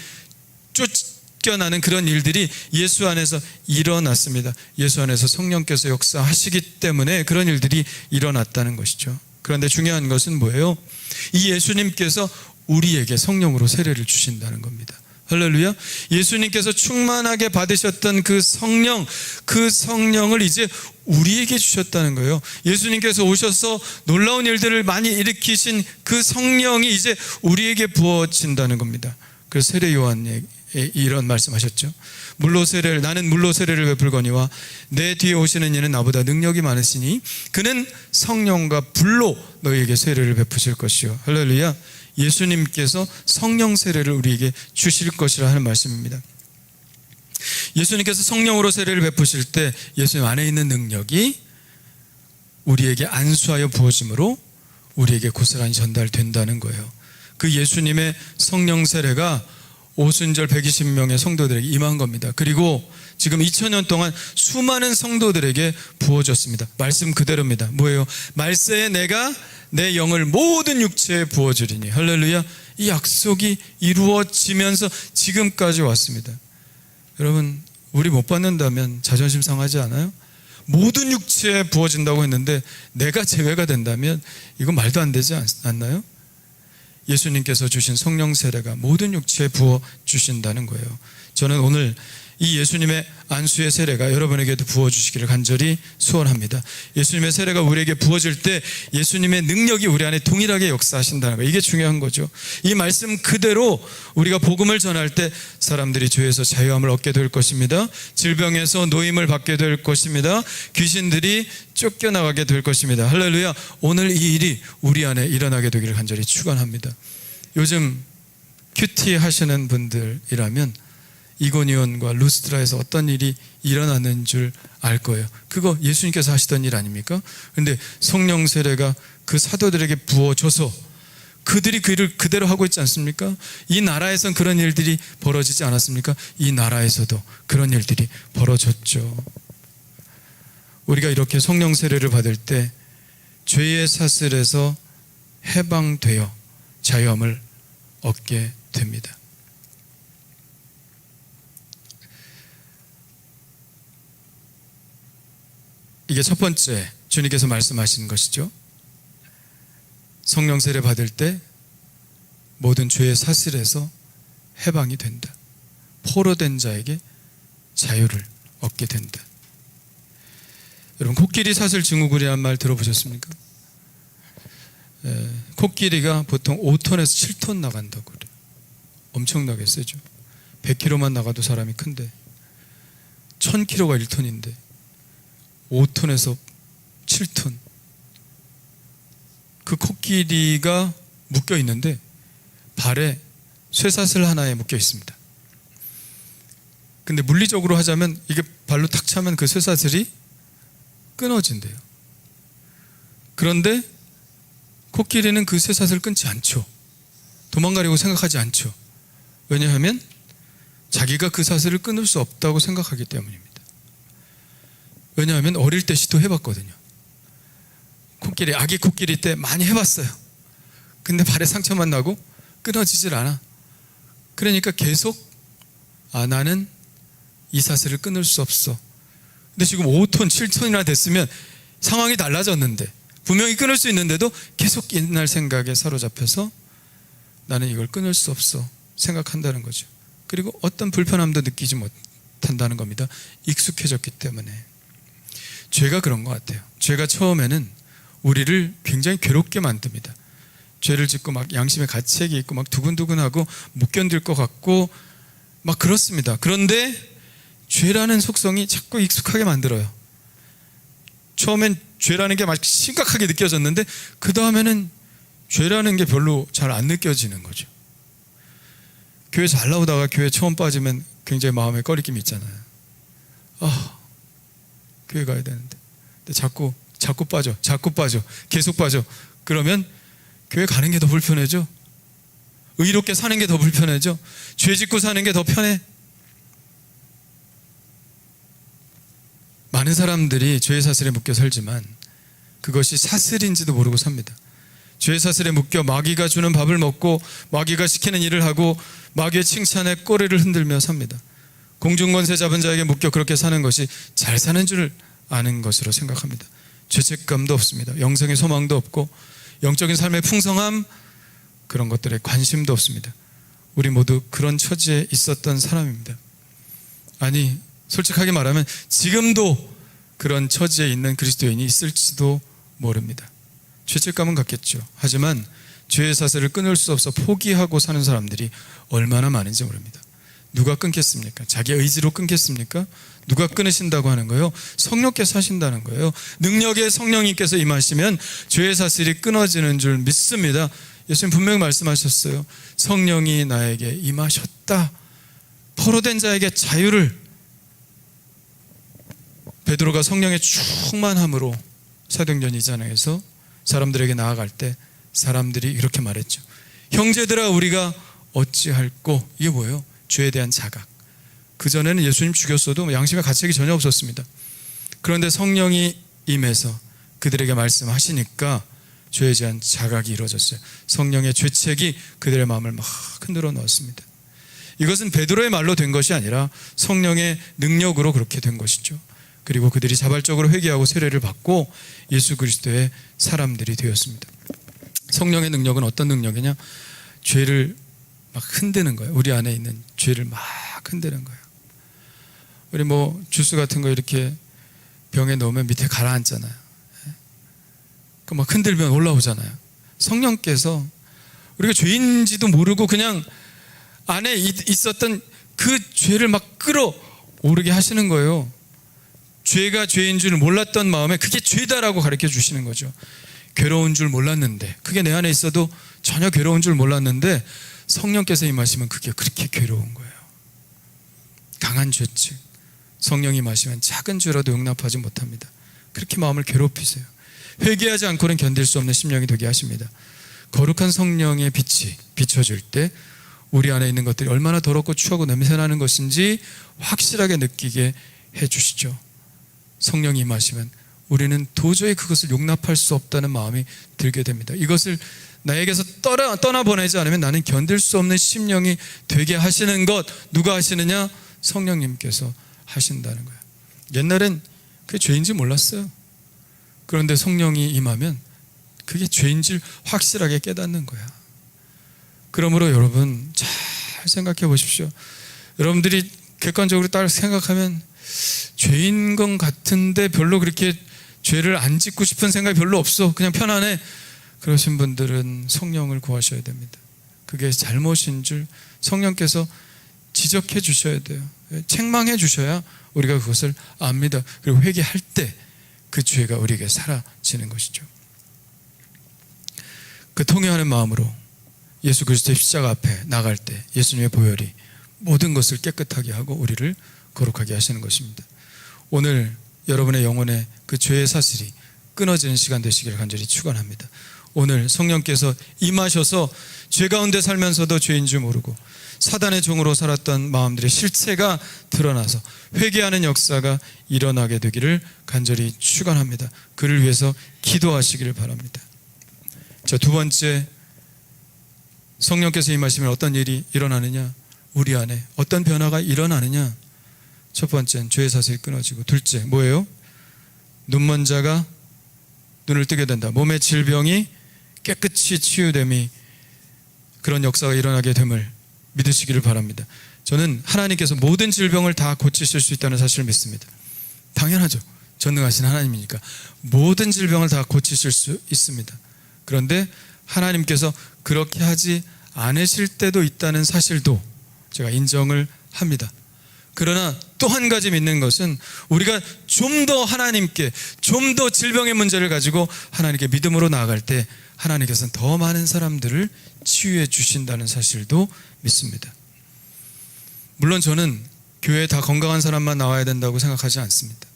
쫓겨나는 그런 일들이 예수 안에서 일어났습니다. 예수 안에서 성령께서 역사하시기 때문에 그런 일들이 일어났다는 것이죠. 그런데 중요한 것은 뭐예요? 이 예수님께서 우리에게 성령으로 세례를 주신다는 겁니다. 할렐루야. 예수님께서 충만하게 받으셨던 그 성령을 이제 우리에게 주셨다는 거예요. 예수님께서 오셔서 놀라운 일들을 많이 일으키신 그 성령이 이제 우리에게 부어진다는 겁니다. 그래서 세례 요한에 이런 말씀하셨죠. 나는 물로 세례를 베풀거니와 내 뒤에 오시는 이는 나보다 능력이 많으시니 그는 성령과 불로 너희에게 세례를 베푸실 것이요. 할렐루야. 예수님께서 성령 세례를 우리에게 주실 것이라 하는 말씀입니다. 예수님께서 성령으로 세례를 베푸실 때 예수님 안에 있는 능력이 우리에게 안수하여 부어짐으로 우리에게 고스란히 전달된다는 거예요. 그 예수님의 성령 세례가 오순절 120명의 성도들에게 임한 겁니다. 그리고 지금 2000년 동안 수많은 성도들에게 부어졌습니다. 말씀 그대로입니다. 뭐예요? 말세에 내가 내 영을 모든 육체에 부어주리니. 할렐루야. 이 약속이 이루어지면서 지금까지 왔습니다. 여러분, 우리 못 받는다면 자존심 상하지 않아요? 모든 육체에 부어진다고 했는데 내가 제외가 된다면 이건 말도 안 되지 않나요? 예수님께서 주신 성령 세례가 모든 육체에 부어 주신다는 거예요. 저는 오늘 이 예수님의 안수의 세례가 여러분에게도 부어주시기를 간절히 소원합니다. 예수님의 세례가 우리에게 부어질 때 예수님의 능력이 우리 안에 동일하게 역사하신다는 거예요. 이게 중요한 거죠. 이 말씀 그대로 우리가 복음을 전할 때 사람들이 죄에서 자유함을 얻게 될 것입니다. 질병에서 노임을 받게 될 것입니다. 귀신들이 쫓겨나가게 될 것입니다. 할렐루야. 오늘 이 일이 우리 안에 일어나게 되기를 간절히 축원합니다. 요즘 큐티 하시는 분들이라면 이고니온과 루스드라에서 어떤 일이 일어나는 줄 알 거예요. 그거 예수님께서 하시던 일 아닙니까? 그런데 성령 세례가 그 사도들에게 부어져서 그들이 그 일을 그대로 하고 있지 않습니까? 이 나라에선 그런 일들이 벌어지지 않았습니까? 이 나라에서도 그런 일들이 벌어졌죠. 우리가 이렇게 성령 세례를 받을 때 죄의 사슬에서 해방되어 자유함을 얻게 됩니다. 이게 첫 번째 주님께서 말씀하신 것이죠. 성령 세례 받을 때 모든 죄의 사슬에서 해방이 된다. 포로된 자에게 자유를 얻게 된다. 여러분, 코끼리 사슬 증후군이라는 말 들어보셨습니까? 코끼리가 보통 5톤에서 7톤 나간다고 그래요. 엄청나게 세죠. 100kg만 나가도 사람이 큰데 1000kg가 1톤인데 5톤에서 7톤. 그 코끼리가 묶여 있는데 발에 쇠사슬 하나에 묶여 있습니다. 근데 물리적으로 하자면 이게 발로 탁 차면 그 쇠사슬이 끊어진대요. 그런데 코끼리는 그 쇠사슬을 끊지 않죠. 도망가려고 생각하지 않죠. 왜냐하면 자기가 그 사슬을 끊을 수 없다고 생각하기 때문입니다. 왜냐하면 어릴 때 시도해봤거든요. 코끼리, 아기 코끼리 때 많이 해봤어요. 근데 발에 상처만 나고 끊어지질 않아. 그러니까 계속 나는 이 사슬을 끊을 수 없어. 근데 지금 5톤, 7톤이나 됐으면 상황이 달라졌는데 분명히 끊을 수 있는데도 계속 옛날 생각에 사로잡혀서 나는 이걸 끊을 수 없어 생각한다는 거죠. 그리고 어떤 불편함도 느끼지 못한다는 겁니다. 익숙해졌기 때문에. 죄가 그런 것 같아요. 죄가 처음에는 우리를 굉장히 괴롭게 만듭니다. 죄를 짓고 막 양심의 가책이 있고 막 두근두근하고 못 견딜 것 같고 막 그렇습니다. 그런데 죄라는 속성이 자꾸 익숙하게 만들어요. 처음엔 죄라는 게 막 심각하게 느껴졌는데 그 다음에는 죄라는 게 별로 잘 안 느껴지는 거죠. 교회 잘 나오다가 교회 처음 빠지면 굉장히 마음에 꺼리낌이 있잖아요. 교회 가야 되는데. 근데 자꾸 빠져. 계속 빠져. 그러면 교회 가는 게 더 불편해져. 의롭게 사는 게 더 불편해져. 죄 짓고 사는 게 더 편해. 많은 사람들이 죄의 사슬에 묶여 살지만 그것이 사슬인지도 모르고 삽니다. 죄의 사슬에 묶여 마귀가 주는 밥을 먹고 마귀가 시키는 일을 하고 마귀의 칭찬에 꼬리를 흔들며 삽니다. 공중권세 잡은 자에게 묶여 그렇게 사는 것이 잘 사는 줄 아는 것으로 생각합니다. 죄책감도 없습니다. 영생의 소망도 없고 영적인 삶의 풍성함, 그런 것들에 관심도 없습니다. 우리 모두 그런 처지에 있었던 사람입니다. 아니, 솔직하게 말하면 지금도 그런 처지에 있는 그리스도인이 있을지도 모릅니다. 죄책감은 갖겠죠. 하지만 죄의 사슬을 끊을 수 없어 포기하고 사는 사람들이 얼마나 많은지 모릅니다. 누가 끊겠습니까? 자기 의지로 끊겠습니까? 누가 끊으신다고 하는 거예요? 성령께서 하신다는 거예요. 능력의 성령님께서 임하시면 죄의 사슬이 끊어지는 줄 믿습니다. 예수님 분명히 말씀하셨어요. 성령이 나에게 임하셨다. 포로된 자에게 자유를. 베드로가 성령의 충만함으로 사도행전 2장에서 사람들에게 나아갈 때 사람들이 이렇게 말했죠. 형제들아, 우리가 어찌할꼬. 이게 뭐예요? 죄에 대한 자각. 그전에는 예수님 죽였어도 양심의 가책이 전혀 없었습니다. 그런데 성령이 임해서 그들에게 말씀하시니까 죄에 대한 자각이 이루어졌어요. 성령의 죄책이 그들의 마음을 막 흔들어 놓았습니다. 이것은 베드로의 말로 된 것이 아니라 성령의 능력으로 그렇게 된 것이죠. 그리고 그들이 자발적으로 회개하고 세례를 받고 예수 그리스도의 사람들이 되었습니다. 성령의 능력은 어떤 능력이냐? 죄를 막 흔드는 거예요. 우리 안에 있는 죄를 막 흔드는 거예요. 우리 뭐 주스 같은 거 이렇게 병에 넣으면 밑에 가라앉잖아요. 그 막 흔들면 올라오잖아요. 성령께서 우리가 죄인지도 모르고 그냥 안에 있었던 그 죄를 막 끌어오르게 하시는 거예요. 죄가 죄인 줄 몰랐던 마음에 그게 죄다라고 가르쳐 주시는 거죠. 괴로운 줄 몰랐는데, 그게 내 안에 있어도 전혀 괴로운 줄 몰랐는데 성령께서 임하시면 그게 그렇게 괴로운 거예요. 강한 죄책, 성령이 임하시면 작은 죄라도 용납하지 못합니다. 그렇게 마음을 괴롭히세요. 회개하지 않고는 견딜 수 없는 심령이 되게 하십니다. 거룩한 성령의 빛이 비춰질 때 우리 안에 있는 것들이 얼마나 더럽고 추하고 냄새나는 것인지 확실하게 느끼게 해주시죠. 성령이 임하시면 우리는 도저히 그것을 용납할 수 없다는 마음이 들게 됩니다. 이것을 나에게서 떠나보내지 않으면 나는 견딜 수 없는 심령이 되게 하시는 것, 누가 하시느냐? 성령님께서 하신다는 거예요. 옛날엔 그게 죄인지 몰랐어요. 그런데 성령이 임하면 그게 죄인 줄 확실하게 깨닫는 거야. 그러므로 여러분 잘 생각해 보십시오. 여러분들이 객관적으로 딱 생각하면 죄인 것 같은데 별로 그렇게 죄를 안 짓고 싶은 생각이 별로 없어, 그냥 편안해, 그러신 분들은 성령을 구하셔야 됩니다. 그게 잘못인 줄 성령께서 지적해 주셔야 돼요. 책망해 주셔야 우리가 그것을 압니다. 그리고 회개할 때 그 죄가 우리에게 사라지는 것이죠. 그 통회하는 마음으로 예수 그리스도의 십자가 앞에 나갈 때 예수님의 보혈이 모든 것을 깨끗하게 하고 우리를 거룩하게 하시는 것입니다. 오늘 여러분의 영혼의 그 죄의 사슬이 끊어지는 시간 되시기를 간절히 축원합니다. 오늘 성령께서 임하셔서 죄 가운데 살면서도 죄인 줄 모르고 사단의 종으로 살았던 마음들의 실체가 드러나서 회개하는 역사가 일어나게 되기를 간절히 축원합니다. 그를 위해서 기도하시기를 바랍니다. 자, 두 번째, 성령께서 임하시면 어떤 일이 일어나느냐, 우리 안에 어떤 변화가 일어나느냐. 첫 번째는 죄의 사슬이 끊어지고, 둘째 뭐예요? 눈먼 자가 눈을 뜨게 된다. 몸의 질병이 깨끗이 치유됨이, 그런 역사가 일어나게 됨을 믿으시기를 바랍니다. 저는 하나님께서 모든 질병을 다 고치실 수 있다는 사실을 믿습니다. 당연하죠. 전능하신 하나님이니까 모든 질병을 다 고치실 수 있습니다. 그런데 하나님께서 그렇게 하지 않으실 때도 있다는 사실도 제가 인정을 합니다. 그러나 또 한 가지 믿는 것은 우리가 좀 더 하나님께, 좀 더 질병의 문제를 가지고 하나님께 믿음으로 나아갈 때 하나님께서는 더 많은 사람들을 치유해 주신다는 사실도 믿습니다. 물론 저는 교회에 다 건강한 사람만 나와야 된다고 생각하지 않습니다.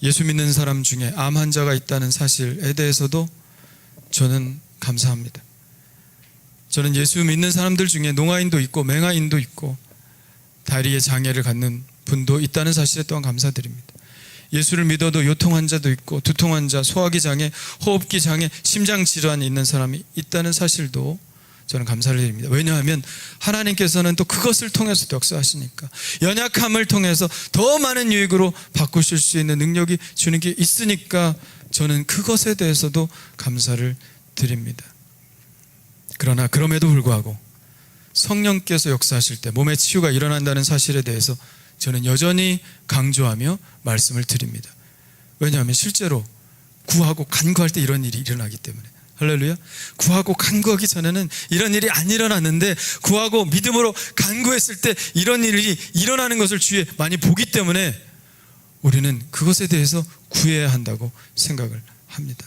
예수 믿는 사람 중에 암 환자가 있다는 사실에 대해서도 저는 감사합니다. 저는 예수 믿는 사람들 중에 농아인도 있고 맹아인도 있고 다리에 장애를 갖는 분도 있다는 사실에 또한 감사드립니다. 예수를 믿어도 요통 환자도 있고 두통 환자, 소화기 장애, 호흡기 장애, 심장 질환이 있는 사람이 있다는 사실도 저는 감사를 드립니다. 왜냐하면 하나님께서는 또 그것을 통해서 역사하시니까, 연약함을 통해서 더 많은 유익으로 바꾸실 수 있는 능력이 주님께 있으니까 저는 그것에 대해서도 감사를 드립니다. 그러나 그럼에도 불구하고 성령께서 역사하실 때 몸의 치유가 일어난다는 사실에 대해서 저는 여전히 강조하며 말씀을 드립니다. 왜냐하면 실제로 구하고 간구할 때 이런 일이 일어나기 때문에. 할렐루야. 구하고 간구하기 전에는 이런 일이 안 일어났는데 구하고 믿음으로 간구했을 때 이런 일이 일어나는 것을 주위에 많이 보기 때문에 우리는 그것에 대해서 구해야 한다고 생각을 합니다.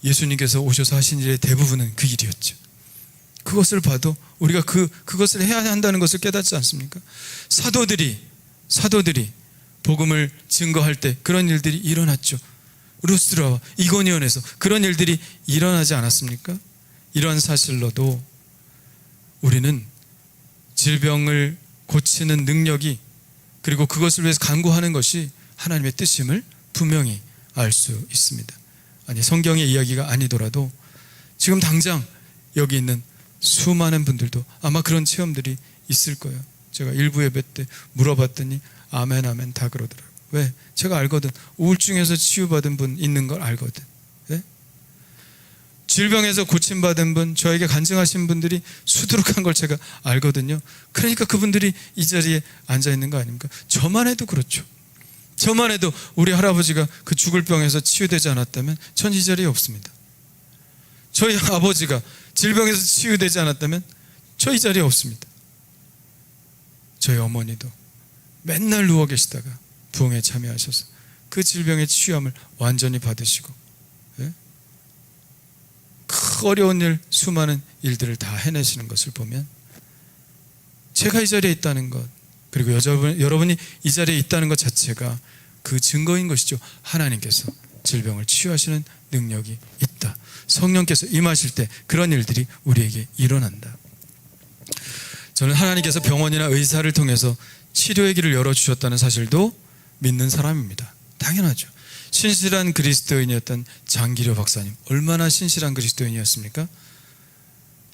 예수님께서 오셔서 하신 일의 대부분은 그 일이었죠. 그것을 봐도 우리가 그것을 해야 한다는 것을 깨닫지 않습니까? 사도들이 복음을 증거할 때 그런 일들이 일어났죠. 루스드라와 이고니온에서 그런 일들이 일어나지 않았습니까? 이러한 사실로도 우리는 질병을 고치는 능력이, 그리고 그것을 위해서 간구하는 것이 하나님의 뜻임을 분명히 알 수 있습니다. 아니, 성경의 이야기가 아니더라도 지금 당장 여기 있는 수많은 분들도 아마 그런 체험들이 있을 거예요. 제가 일부 예배 때 물어봤더니 아멘 아멘 다 그러더라고요. 왜? 제가 알거든. 우울증에서 치유받은 분 있는 걸 알거든. 네? 질병에서 고침받은 분, 저에게 간증하신 분들이 수두룩한 걸 제가 알거든요. 그러니까 그분들이 이 자리에 앉아 있는 거 아닙니까? 저만 해도 그렇죠. 저만 해도 우리 할아버지가 그 죽을 병에서 치유되지 않았다면 전 이 자리에 없습니다. 저희 아버지가 질병에서 치유되지 않았다면 저 이 자리에 없습니다. 저희 어머니도 맨날 누워 계시다가 부흥에 참여하셔서 그 질병의 치유함을 완전히 받으시고, 예? 그 어려운 일, 수많은 일들을 다 해내시는 것을 보면 제가 이 자리에 있다는 것, 그리고 여러분이 이 자리에 있다는 것 자체가 그 증거인 것이죠. 하나님께서 질병을 치유하시는 능력이 있다. 성령께서 임하실 때 그런 일들이 우리에게 일어난다. 저는 하나님께서 병원이나 의사를 통해서 치료의 길을 열어주셨다는 사실도 믿는 사람입니다. 당연하죠. 신실한 그리스도인이었던 장기려 박사님, 얼마나 신실한 그리스도인이었습니까?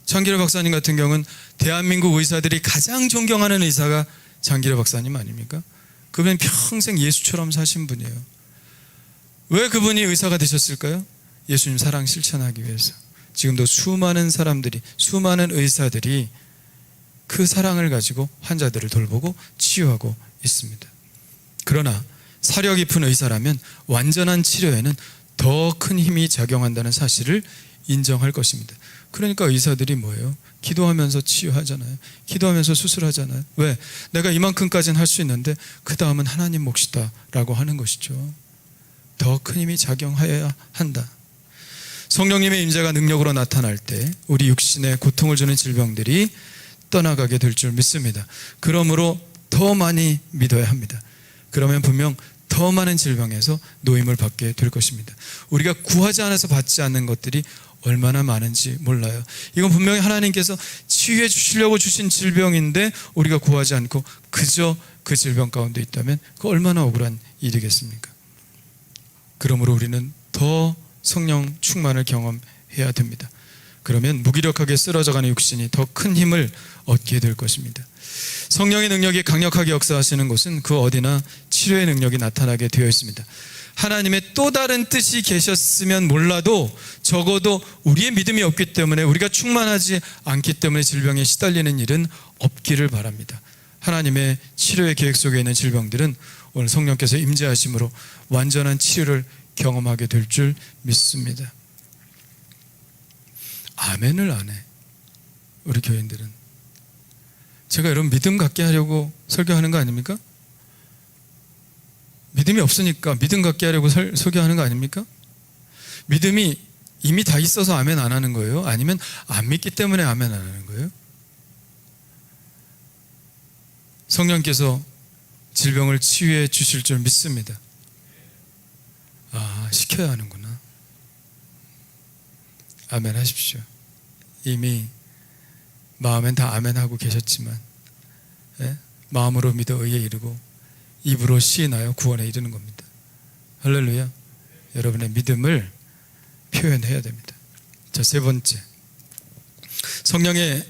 장기려 박사님 같은 경우는 대한민국 의사들이 가장 존경하는 의사가 장기려 박사님 아닙니까? 그분은 평생 예수처럼 사신 분이에요. 왜 그분이 의사가 되셨을까요? 예수님 사랑 실천하기 위해서. 지금도 수많은 사람들이, 수많은 의사들이 그 사랑을 가지고 환자들을 돌보고 치유하고 있습니다. 그러나 사려 깊은 의사라면 완전한 치료에는 더 큰 힘이 작용한다는 사실을 인정할 것입니다. 그러니까 의사들이 뭐예요? 기도하면서 치유하잖아요. 기도하면서 수술하잖아요. 왜? 내가 이만큼까지는 할 수 있는데 그 다음은 하나님 몫이다 라고 하는 것이죠. 더 큰 힘이 작용하여야 한다. 성령님의 임재가 능력으로 나타날 때 우리 육신에 고통을 주는 질병들이 떠나가게 될 줄 믿습니다. 그러므로 더 많이 믿어야 합니다. 그러면 분명 더 많은 질병에서 노임을 받게 될 것입니다. 우리가 구하지 않아서 받지 않는 것들이 얼마나 많은지 몰라요. 이건 분명히 하나님께서 치유해 주시려고 주신 질병인데 우리가 구하지 않고 그저 그 질병 가운데 있다면 그 얼마나 억울한 일이겠습니까? 그러므로 우리는 더 성령 충만을 경험해야 됩니다. 그러면 무기력하게 쓰러져가는 육신이 더 큰 힘을 얻게 될 것입니다. 성령의 능력이 강력하게 역사하시는 곳은 그 어디나 치료의 능력이 나타나게 되어 있습니다. 하나님의 또 다른 뜻이 계셨으면 몰라도 적어도 우리의 믿음이 없기 때문에, 우리가 충만하지 않기 때문에 질병에 시달리는 일은 없기를 바랍니다. 하나님의 치료의 계획 속에 있는 질병들은 오늘 성령께서 임재하심으로 완전한 치료를 경험하게 될 줄 믿습니다. 아멘을 안 해, 우리 교인들은. 제가 여러분 믿음 갖게 하려고 설교하는 거 아닙니까? 믿음이 없으니까 믿음 갖게 하려고 설교하는 거 아닙니까? 믿음이 이미 다 있어서 아멘 안 하는 거예요? 아니면 안 믿기 때문에 아멘 안 하는 거예요? 성령께서 질병을 치유해 주실 줄 믿습니다. 아, 시켜야 하는구나. 아멘 하십시오. 이미 마음엔 다 아멘 하고 계셨지만, 마음으로 믿어 의에 이르고 입으로 시인하여 구원에 이르는 겁니다. 할렐루야. 여러분의 믿음을 표현해야 됩니다. 자, 세 번째, 성령의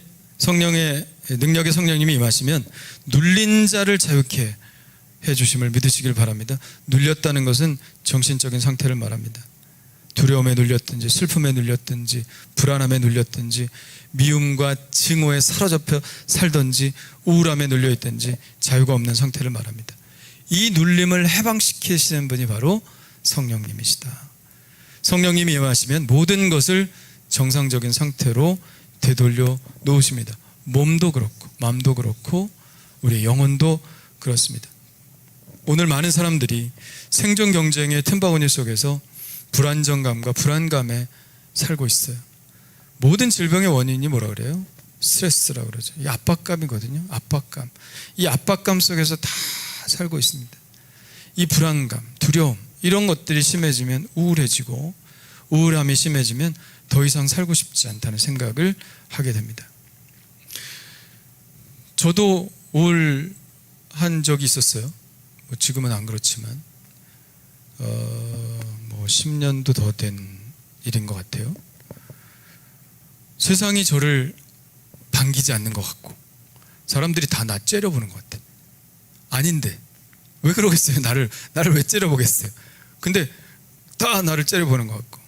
능력의 성령님이 임하시면 눌린 자를 자유케 해주심을 믿으시길 바랍니다. 눌렸다는 것은 정신적인 상태를 말합니다. 두려움에 눌렸든지, 슬픔에 눌렸든지, 불안함에 눌렸든지, 미움과 증오에 사로잡혀 살든지, 우울함에 눌려있든지 자유가 없는 상태를 말합니다. 이 눌림을 해방시키시는 분이 바로 성령님이시다. 성령님이 임하시면 모든 것을 정상적인 상태로 되돌려 놓으십니다. 몸도 그렇고 마음도 그렇고 우리의 영혼도 그렇습니다. 오늘 많은 사람들이 생존 경쟁의 틈바구니 속에서 불안정감과 불안감에 살고 있어요. 모든 질병의 원인이 뭐라 그래요? 스트레스라고 그러죠. 이 압박감이거든요. 압박감. 이 압박감 속에서 다 살고 있습니다. 이 불안감, 두려움, 이런 것들이 심해지면 우울해지고, 우울함이 심해지면 더 이상 살고 싶지 않다는 생각을 하게 됩니다. 저도 우울한 적이 있었어요. 지금은 안 그렇지만 10년도 더 된 일인 것 같아요. 세상이 저를 반기지 않는 것 같고, 사람들이 다 나 째려보는 것 같아. 아닌데 왜 그러겠어요? 나를 왜 째려보겠어요? 근데 다 나를 째려보는 것 같고,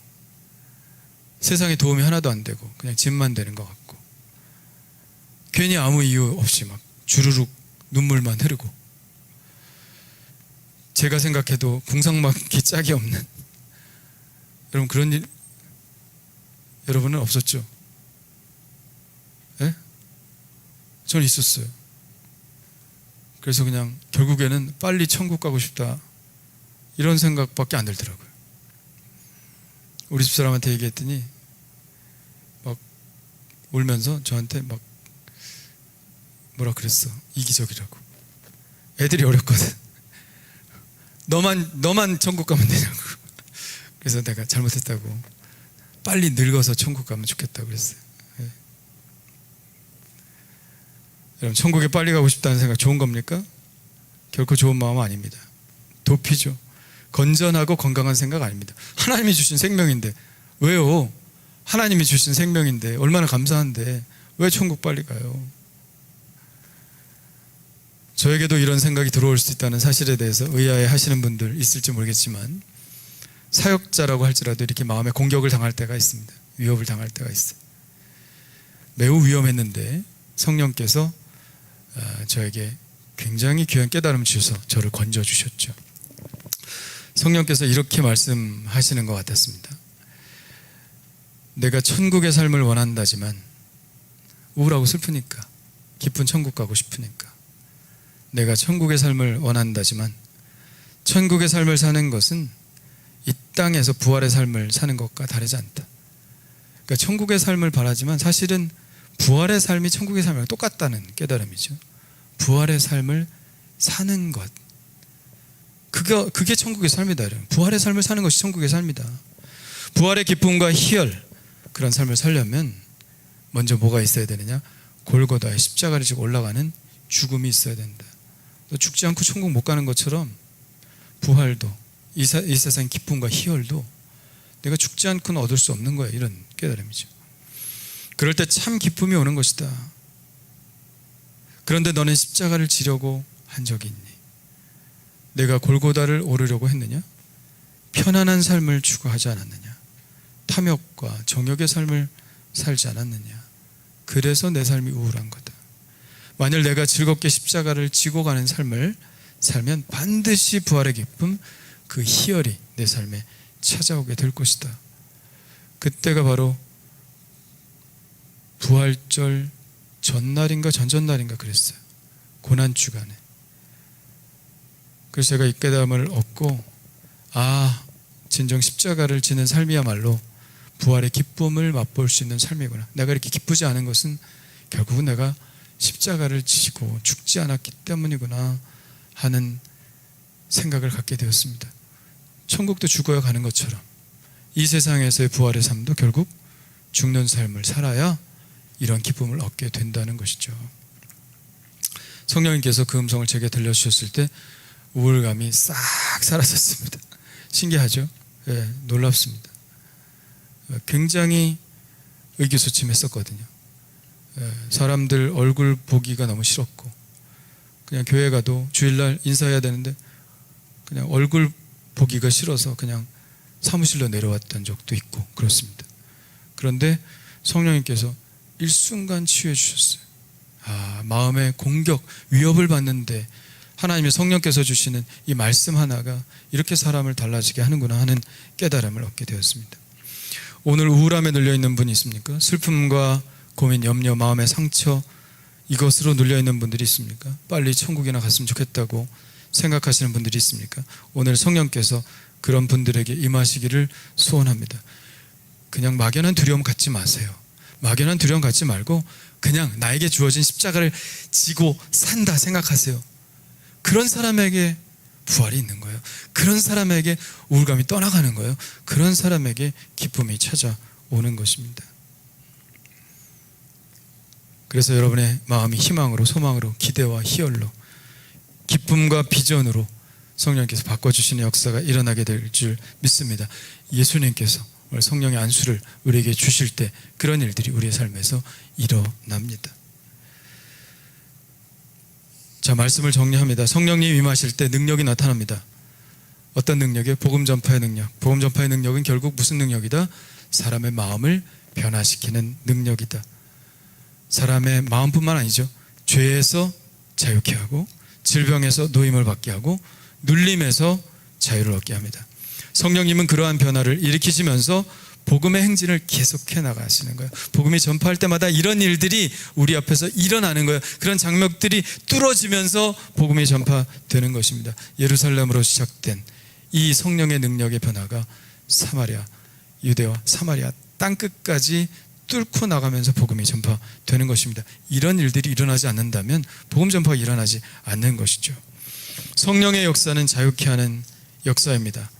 세상에 도움이 하나도 안 되고 그냥 짐만 되는 것 같고, 괜히 아무 이유 없이 막 주르륵 눈물만 흐르고, 제가 생각해도 궁상맞기 짝이 없는, 여러분 그런 일 여러분은 없었죠? 예? 저는 있었어요. 그래서 그냥 결국에는 빨리 천국 가고 싶다, 이런 생각밖에 안 들더라고요. 우리 집사람한테 얘기했더니 막 울면서 저한테 막 뭐라 그랬어. 이기적이라고. 애들이 어렸거든. 너만 천국 가면 되냐고. 그래서 내가 잘못했다고, 빨리 늙어서 천국 가면 좋겠다고 그랬어요. 네. 여러분, 천국에 빨리 가고 싶다는 생각 좋은 겁니까? 결코 좋은 마음은 아닙니다. 도피죠. 건전하고 건강한 생각 아닙니다. 하나님이 주신 생명인데 왜요? 하나님이 주신 생명인데 얼마나 감사한데 왜 천국 빨리 가요? 저에게도 이런 생각이 들어올 수 있다는 사실에 대해서 의아해 하시는 분들 있을지 모르겠지만, 사역자라고 할지라도 이렇게 마음에 공격을 당할 때가 있습니다. 위협을 당할 때가 있어요. 매우 위험했는데 성령께서 저에게 굉장히 귀한 깨달음을 주셔서 저를 건져주셨죠. 성령께서 이렇게 말씀하시는 것 같았습니다. 내가 천국의 삶을 원한다지만 우울하고 슬프니까, 기쁜 천국 가고 싶으니까, 내가 천국의 삶을 원한다지만 천국의 삶을 사는 것은 이 땅에서 부활의 삶을 사는 것과 다르지 않다. 그러니까 천국의 삶을 바라지만 사실은 부활의 삶이 천국의 삶이랑 똑같다는 깨달음이죠. 부활의 삶을 사는 것, 그게 천국의 삶이다. 부활의 삶을 사는 것이 천국의 삶이다. 부활의 기쁨과 희열, 그런 삶을 살려면 먼저 뭐가 있어야 되느냐? 골고다의 십자가를 지고 올라가는 죽음이 있어야 된다. 또 죽지 않고 천국 못 가는 것처럼 부활도, 이 세상의 기쁨과 희열도 내가 죽지 않고는 얻을 수 없는 거야. 이런 깨달음이죠. 그럴 때 참 기쁨이 오는 것이다. 그런데 너는 십자가를 지려고 한 적이 있니? 내가 골고다를 오르려고 했느냐? 편안한 삶을 추구하지 않았느냐? 탐욕과 정욕의 삶을 살지 않았느냐? 그래서 내 삶이 우울한 거다. 만일 내가 즐겁게 십자가를 지고 가는 삶을 살면 반드시 부활의 기쁨, 그 희열이 내 삶에 찾아오게 될 것이다. 그때가 바로 부활절 전날인가 전전날인가 그랬어요. 고난주간에. 그래서 제가 이 깨달음을 얻고, 진정 십자가를 지는 삶이야말로 부활의 기쁨을 맛볼 수 있는 삶이구나. 내가 이렇게 기쁘지 않은 것은 결국은 내가 십자가를 지고 죽지 않았기 때문이구나 하는 생각을 갖게 되었습니다. 천국도 죽어야 가는 것처럼 이 세상에서의 부활의 삶도 결국 죽는 삶을 살아야 이런 기쁨을 얻게 된다는 것이죠. 성령님께서 그 음성을 제게 들려주셨을 때 우울감이 싹 사라졌습니다. 신기하죠? 네, 놀랍습니다. 굉장히 의기소침했었거든요. 사람들 얼굴 보기가 너무 싫었고, 그냥 교회 가도 주일날 인사해야 되는데 그냥 얼굴 보기가 싫어서 그냥 사무실로 내려왔던 적도 있고 그렇습니다. 그런데 성령님께서 일순간 치유해 주셨어요. 마음의 공격, 위협을 받는데 하나님의 성령께서 주시는 이 말씀 하나가 이렇게 사람을 달라지게 하는구나 하는 깨달음을 얻게 되었습니다. 오늘 우울함에 눌려있는 분이 있습니까? 슬픔과 고민, 염려, 마음의 상처, 이것으로 눌려있는 분들이 있습니까? 빨리 천국이나 갔으면 좋겠다고 생각하시는 분들이 있습니까? 오늘 성령께서 그런 분들에게 임하시기를 소원합니다. 그냥 막연한 두려움 갖지 마세요. 막연한 두려움 갖지 말고 그냥 나에게 주어진 십자가를 지고 산다 생각하세요. 그런 사람에게 부활이 있는 거예요. 그런 사람에게 우울감이 떠나가는 거예요. 그런 사람에게 기쁨이 찾아오는 것입니다. 그래서 여러분의 마음이 희망으로, 소망으로, 기대와 희열로, 기쁨과 비전으로 성령께서 바꿔주시는 역사가 일어나게 될 줄 믿습니다. 예수님께서 오늘 성령의 안수를 우리에게 주실 때 그런 일들이 우리의 삶에서 일어납니다. 자, 말씀을 정리합니다. 성령님 임하실 때 능력이 나타납니다. 어떤 능력이에요? 복음 전파의 능력. 복음 전파의 능력은 결국 무슨 능력이다? 사람의 마음을 변화시키는 능력이다. 사람의 마음뿐만 아니죠. 죄에서 자유케 하고, 질병에서 노임을 받게 하고, 눌림에서 자유를 얻게 합니다. 성령님은 그러한 변화를 일으키시면서 복음의 행진을 계속해 나가시는 거예요. 복음이 전파할 때마다 이런 일들이 우리 앞에서 일어나는 거예요. 그런 장벽들이 뚫어지면서 복음이 전파되는 것입니다. 예루살렘으로 시작된 이 성령의 능력의 변화가 사마리아, 유대와 사마리아 땅끝까지 뚫고 나가면서 복음이 전파되는 것입니다. 이런 일들이 일어나지 않는다면 복음 전파가 일어나지 않는 것이죠. 성령의 역사는 자유케 하는 역사입니다.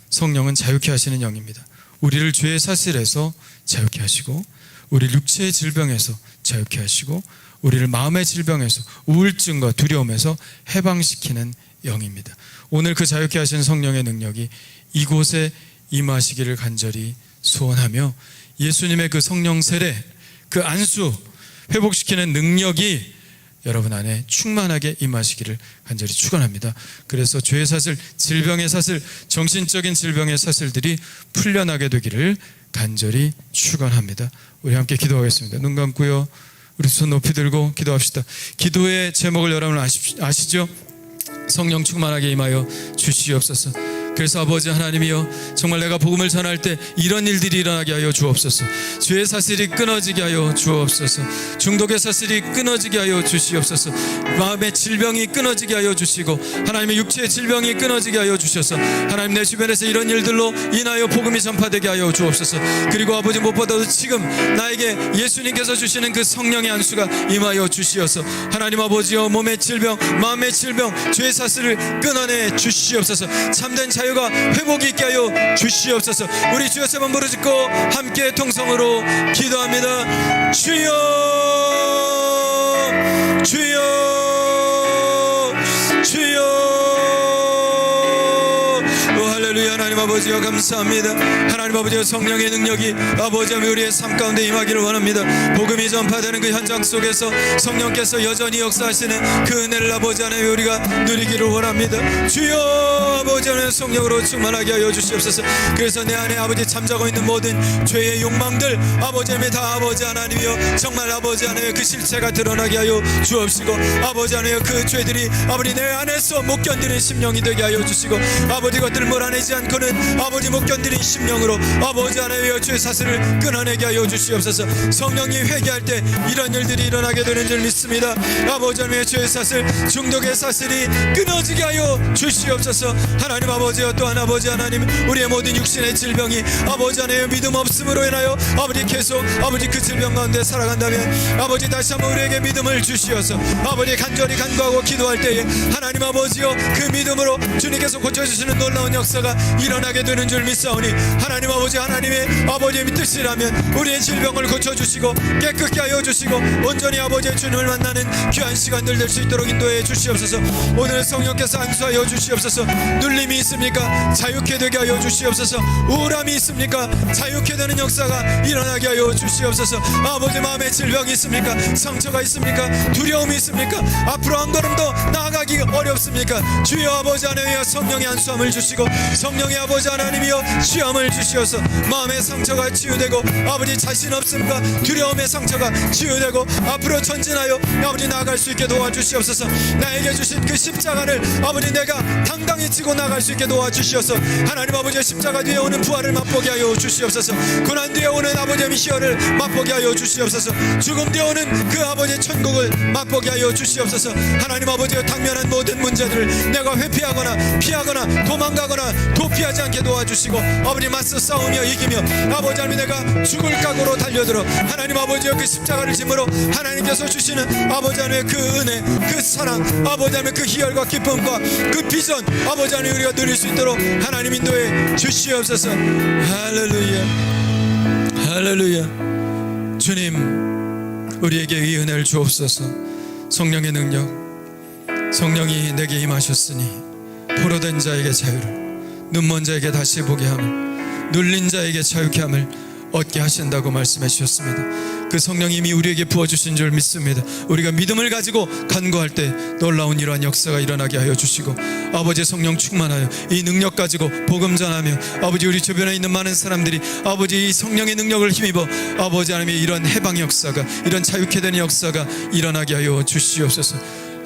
성령은 자유케 하시는 영입니다. 우리를 죄의 사실에서 자유케 하시고, 우리를 육체의 질병에서 자유케 하시고, 우리를 마음의 질병에서, 우울증과 두려움에서 해방시키는 영입니다. 오늘 그 자유케 하시는 성령의 능력이 이곳에 임하시기를 간절히 소원하며, 예수님의 그 성령 세례, 그 안수, 회복시키는 능력이 여러분 안에 충만하게 임하시기를 간절히 축원합니다. 그래서 죄의 사슬, 질병의 사슬, 정신적인 질병의 사슬들이 풀려나게 되기를 간절히 축원합니다. 우리 함께 기도하겠습니다. 눈 감고요, 우리 손 높이 들고 기도합시다. 기도의 제목을 여러분 아시죠? 성령 충만하게 임하여 주시옵소서. 그래서 아버지 하나님이여, 정말 내가 복음을 전할 때 이런 일들이 일어나게 하여 주옵소서. 죄의 사슬이 끊어지게 하여 주옵소서. 중독의 사슬이 끊어지게 하여 주시옵소서. 마음의 질병이 끊어지게 하여 주시고, 하나님의 육체의 질병이 끊어지게 하여 주셔서 하나님 내 주변에서 이런 일들로 인하여 복음이 전파되게 하여 주옵소서. 그리고 아버지 무엇보다도 지금 나에게 예수님께서 주시는 그 성령의 안수가 임하여 주시어서 하나님 아버지여, 몸의 질병, 마음의 질병, 죄의 사슬을 끊어내 주시옵소서. 참된 자유가 회복이 있게 하여 주시옵소서. 우리 주여 세 번 부르짖고 함께 통성으로 기도합니다. 주여, 주여, 주여. 할렐루야. 하나님 아버지여 감사합니다. 하나님 아버지여, 성령의 능력이 아버지 우리의 삶 가운데 임하기를 원합니다. 복음이 전파되는 그 현장 속에서 성령께서 여전히 역사하시는 그 은혜를 아버지 하나님 우리가 누리기를 원합니다. 주여, 아버지 하나님 성령으로 충만하게 하여 주시옵소서. 그래서 내 안에 아버지 잠자고 있는 모든 죄의 욕망들 아버지 하나님 다 아버지 하나님이여, 정말 아버지 하나님 그 실체가 드러나게 하여 주옵시고, 아버지 하나님 그 죄들이 아버지 내 안에서 못 견디는 심령이 되게 하여 주시고, 아버지 것들을 몰아내지 않고는 아버지 못 견디는 심령으로 아버지 하나님의 죄 사슬을 끊어내게 하여 주시옵소서. 성령이 회개할 때 이런 일들이 일어나게 되는 줄 믿습니다. 아버지 하나님의 죄 사슬, 중독의 사슬이 끊어지게 하여 주시옵소서. 하나님 아버지여, 또한 아버지 하나님 우리의 모든 육신의 질병이 아버지 하나님의 믿음 없음으로 인하여 아버지 계속 아버지 그 질병 가운데 살아간다면 아버지 다시 한번 우리에게 믿음을 주시어서 아버지 간절히 간구하고 기도할 때에 하나님 아버지여, 그 믿음으로 주님께서 고쳐주시는 놀라운 역사가 일어나게 되는 줄 믿사오니, 하나님 아버지 하나님의 아버지의 뜻이라면 우리의 질병을 고쳐주시고 깨끗게 하여 주시고 온전히 아버지의 주님을 만나는 귀한 시간들 될 수 있도록 인도해 주시옵소서. 오늘 성령께서 안수하여 주시옵소서. 눌림이 있습니까? 자유케 되게 하여 주시옵소서. 우울함이 있습니까? 자유케 되는 역사가 일어나게 하여 주시옵소서. 아버지 마음의 질병이 있습니까? 상처가 있습니까? 두려움이 있습니까? 앞으로 한 걸음 더 나아가기 어렵습니까? 주여 아버지 하나님이여, 성령의 안수함을 주시고 성령의 아버지 하나님이여 시험을 주시어서 마음의 상처가 치유되고 아버지 자신 없음과 두려움의 상처가 치유되고 앞으로 전진하여 아버지 나아갈 수 있게 도와주시옵소서. 나에게 주신 그 십자가를 아버지 내가 당당히 지고 나갈 수 있게 도와주시옵소서. 하나님 아버지의 십자가 뒤에 오는 부활을 맛보게 하여 주시옵소서. 고난 뒤에 오는 아버지의 희열을 맛보게 하여 주시옵소서. 죽음 뒤에 오는 그 아버지의 천국을 맛보게 하여 주시옵소서. 하나님 아버지의 당면한 모든 문제들을 내가 회피하거나 피하거나 도망가거나 도피하지 않게 도와주시고 아버지 맞서 싸우며 이기며 아버지 하나님 내가 죽을 각오로 달려들어 하나님 아버지의 그 십자가를 짐으로 하나님께서 주시는 아버지 하나님의 그 은혜, 그 사랑, 아버지 하나님의 그 희열과 기쁨과 그 비전 아버지 하나님 우리가 누릴 수 있도록 하나님 인도해 주시옵소서. 할렐루야, 할렐루야. 주님 우리에게 이 은혜를 주옵소서. 성령의 능력, 성령이 내게 임하셨으니 포로된 자에게 자유를, 눈먼 자에게 다시 보게 함을, 눌린 자에게 자유케 함을 얻게 하신다고 말씀해 주셨습니다. 그 성령이 이미 우리에게 부어주신 줄 믿습니다. 우리가 믿음을 가지고 간구할 때 놀라운 이러한 역사가 일어나게 하여 주시고 아버지의 성령 충만하여 이 능력 가지고 복음 전하며 아버지 우리 주변에 있는 많은 사람들이 아버지 이 성령의 능력을 힘입어 아버지 하나님의 이런 해방의 역사가, 이런 자유케 되는 역사가 일어나게 하여 주시옵소서.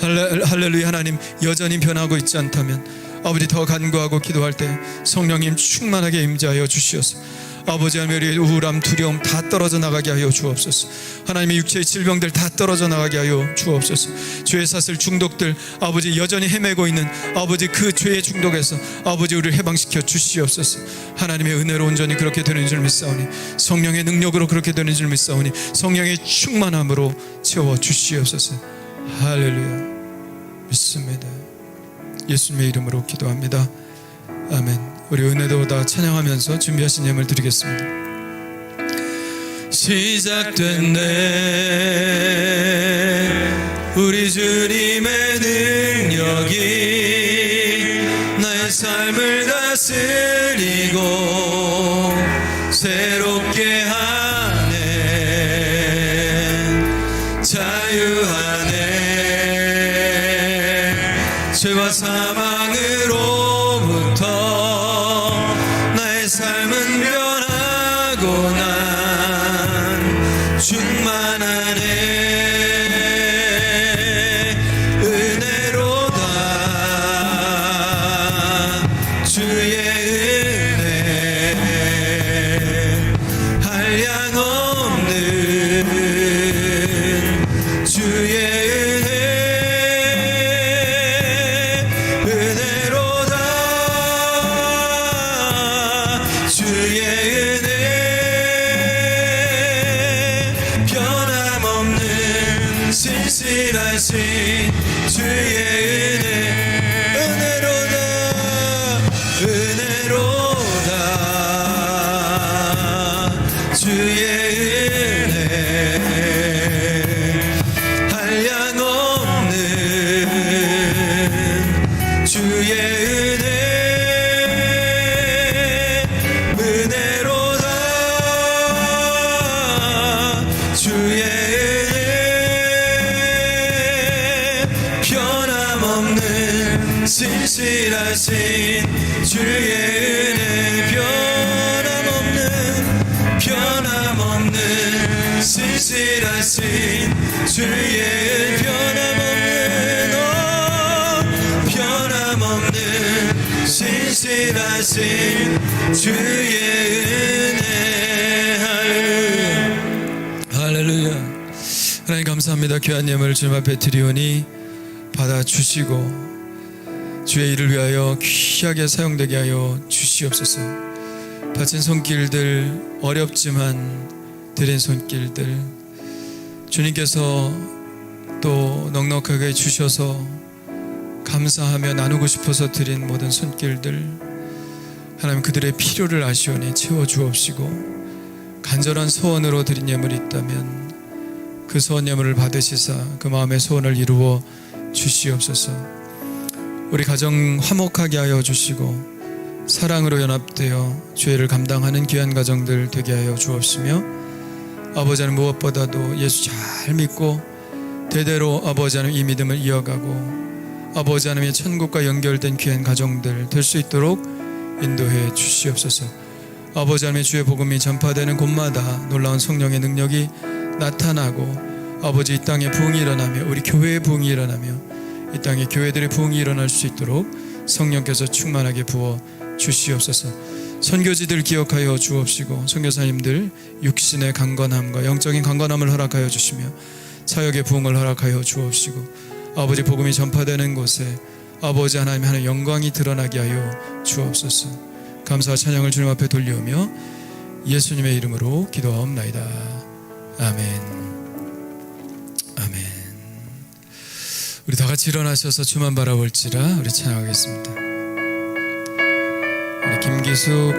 할렐루야. 하나님 여전히 변하고 있지 않다면 아버지 더 간구하고 기도할 때 성령님 충만하게 임재하여 주시옵소서. 아버지 하나님 우리의 우울함, 두려움 다 떨어져 나가게 하여 주옵소서. 하나님의 육체의 질병들 다 떨어져 나가게 하여 주옵소서. 죄의 사슬, 중독들 아버지 여전히 헤매고 있는 아버지 그 죄의 중독에서 아버지 우리를 해방시켜 주시옵소서. 하나님의 은혜로 온전히 그렇게 되는 줄 믿사오니, 성령의 능력으로 그렇게 되는 줄 믿사오니 성령의 충만함으로 채워 주시옵소서. 할렐루야. 믿습니다. 예수님의 이름으로 기도합니다. 아멘. 우리 은혜도 다 찬양하면서 준비하신 예물 드리겠습니다. 시작됐네 우리 주님의 능력이 나의 삶을 다스리고 새롭게 하네, 자유하네 차고 난 충만하네. 은혜로다 주의 은혜 한량없는 주의 은혜 은혜로다 주의 은혜 변함없는 신실하신 주의 은혜 은혜로다 은혜로다 주의 은혜 한량없는 주의 은혜 은혜로다 주의 은혜 변함없는 신실하신 주의 은혜 변함없는 신실하신 주의 변함없는 신실하신 주의 은혜 할렐루야. 하나님 감사합니다. 귀한 예물을 주님 앞에 드리오니 받아주시고 주의 일을 위하여 귀하게 사용되게 하여 주시옵소서. 바친 손길들 어렵지만 드린 손길들 주님께서 또 넉넉하게 주셔서 감사하며 나누고 싶어서 드린 모든 손길들 하나님 그들의 필요를 아시오니 채워주옵시고 간절한 소원으로 드린 예물이 있다면 그 소원 예물을 받으시사 그 마음의 소원을 이루어 주시옵소서. 우리 가정 화목하게 하여 주시고 사랑으로 연합되어 죄를 감당하는 귀한 가정들 되게 하여 주옵시며 아버지 하나님 무엇보다도 예수 잘 믿고 대대로 아버지 하나님 이 믿음을 이어가고 아버지 하나님의 천국과 연결된 귀한 가정들 될 수 있도록 인도해 주시옵소서. 아버지 하나님의 주의 복음이 전파되는 곳마다 놀라운 성령의 능력이 나타나고 아버지 이 땅에 부흥이 일어나며 우리 교회의 부흥이 일어나며 이 땅에 교회들의 부흥이 일어날 수 있도록 성령께서 충만하게 부어 주시옵소서. 선교지들 기억하여 주옵시고 선교사님들 육신의 강건함과 영적인 강건함을 허락하여 주시며 사역의 부흥을 허락하여 주옵시고 아버지 복음이 전파되는 곳에 아버지 하나님 하나님 영광이 드러나게 하여 주옵소서. 감사와 찬양을 주님 앞에 돌려오며 예수님의 이름으로 기도하옵나이다. 아멘. 아멘. 우리 다 같이 일어나셔서 주만 바라볼지라 우리 찬양하겠습니다. 우리 김기숙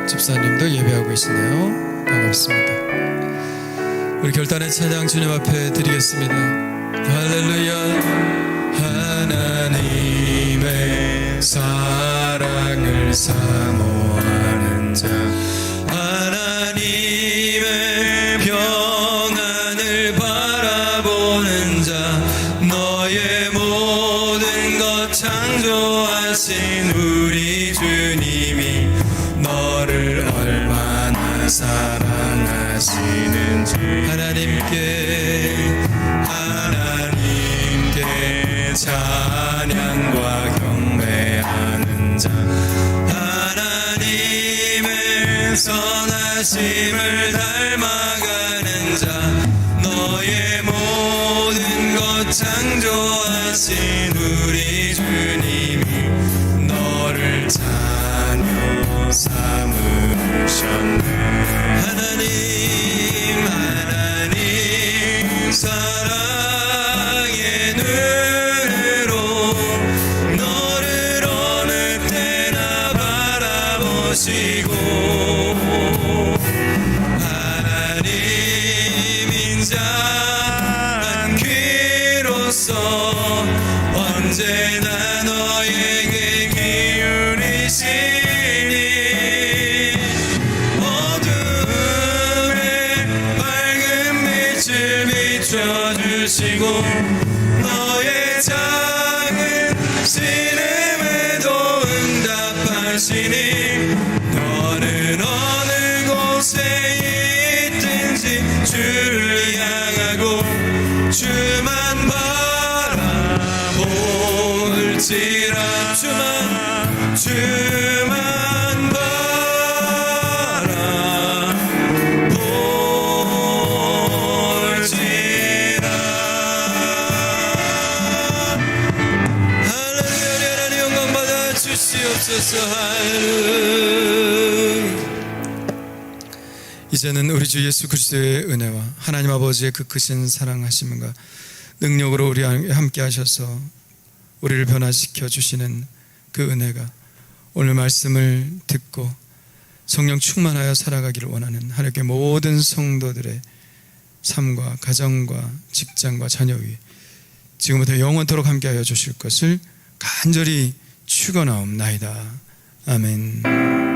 집사님도 예배하고 계시네요. 반갑습니다. 우리 결단의 찬양 주님 앞에 드리겠습니다. 할렐루야. 하나님의 사랑을 사모하는 자 하나님의 평안을 바라보는 자 너의 모든 것 창조하신 우리 주님이 너를 얼마나 사랑하시는지 하나님께 찬양과 경배하는 자 하나님의 선하심을 닮아가는 자 너의 모든 것 창조하신 우리 주님이 너를 자녀 삼으셨네. 하나님 사랑의 눈으로 너를 어느 때나 바라보시고 하나님 인자한 귀로서 언제나 너에게 기울이시니 어둠에 밝은 빛을 비춰주시고 너의 작은 신음에도 응답하시니 너는 어느 곳에 주를 향하고 주만 바라볼지라. 주만 바라볼지라. 하나님 영광 받아 주시옵소서. 할렐루야. 이제는 우리 주 예수 그리스도의 은혜와 하나님 아버지의 그 크신 사랑하심과 능력으로 우리 함께 하셔서 우리를 변화시켜 주시는 그 은혜가 오늘 말씀을 듣고 성령 충만하여 살아가기를 원하는 하나님의 모든 성도들의 삶과 가정과 직장과 자녀 위에 지금부터 영원토록 함께하여 주실 것을 간절히 축원하옵나이다. 아멘.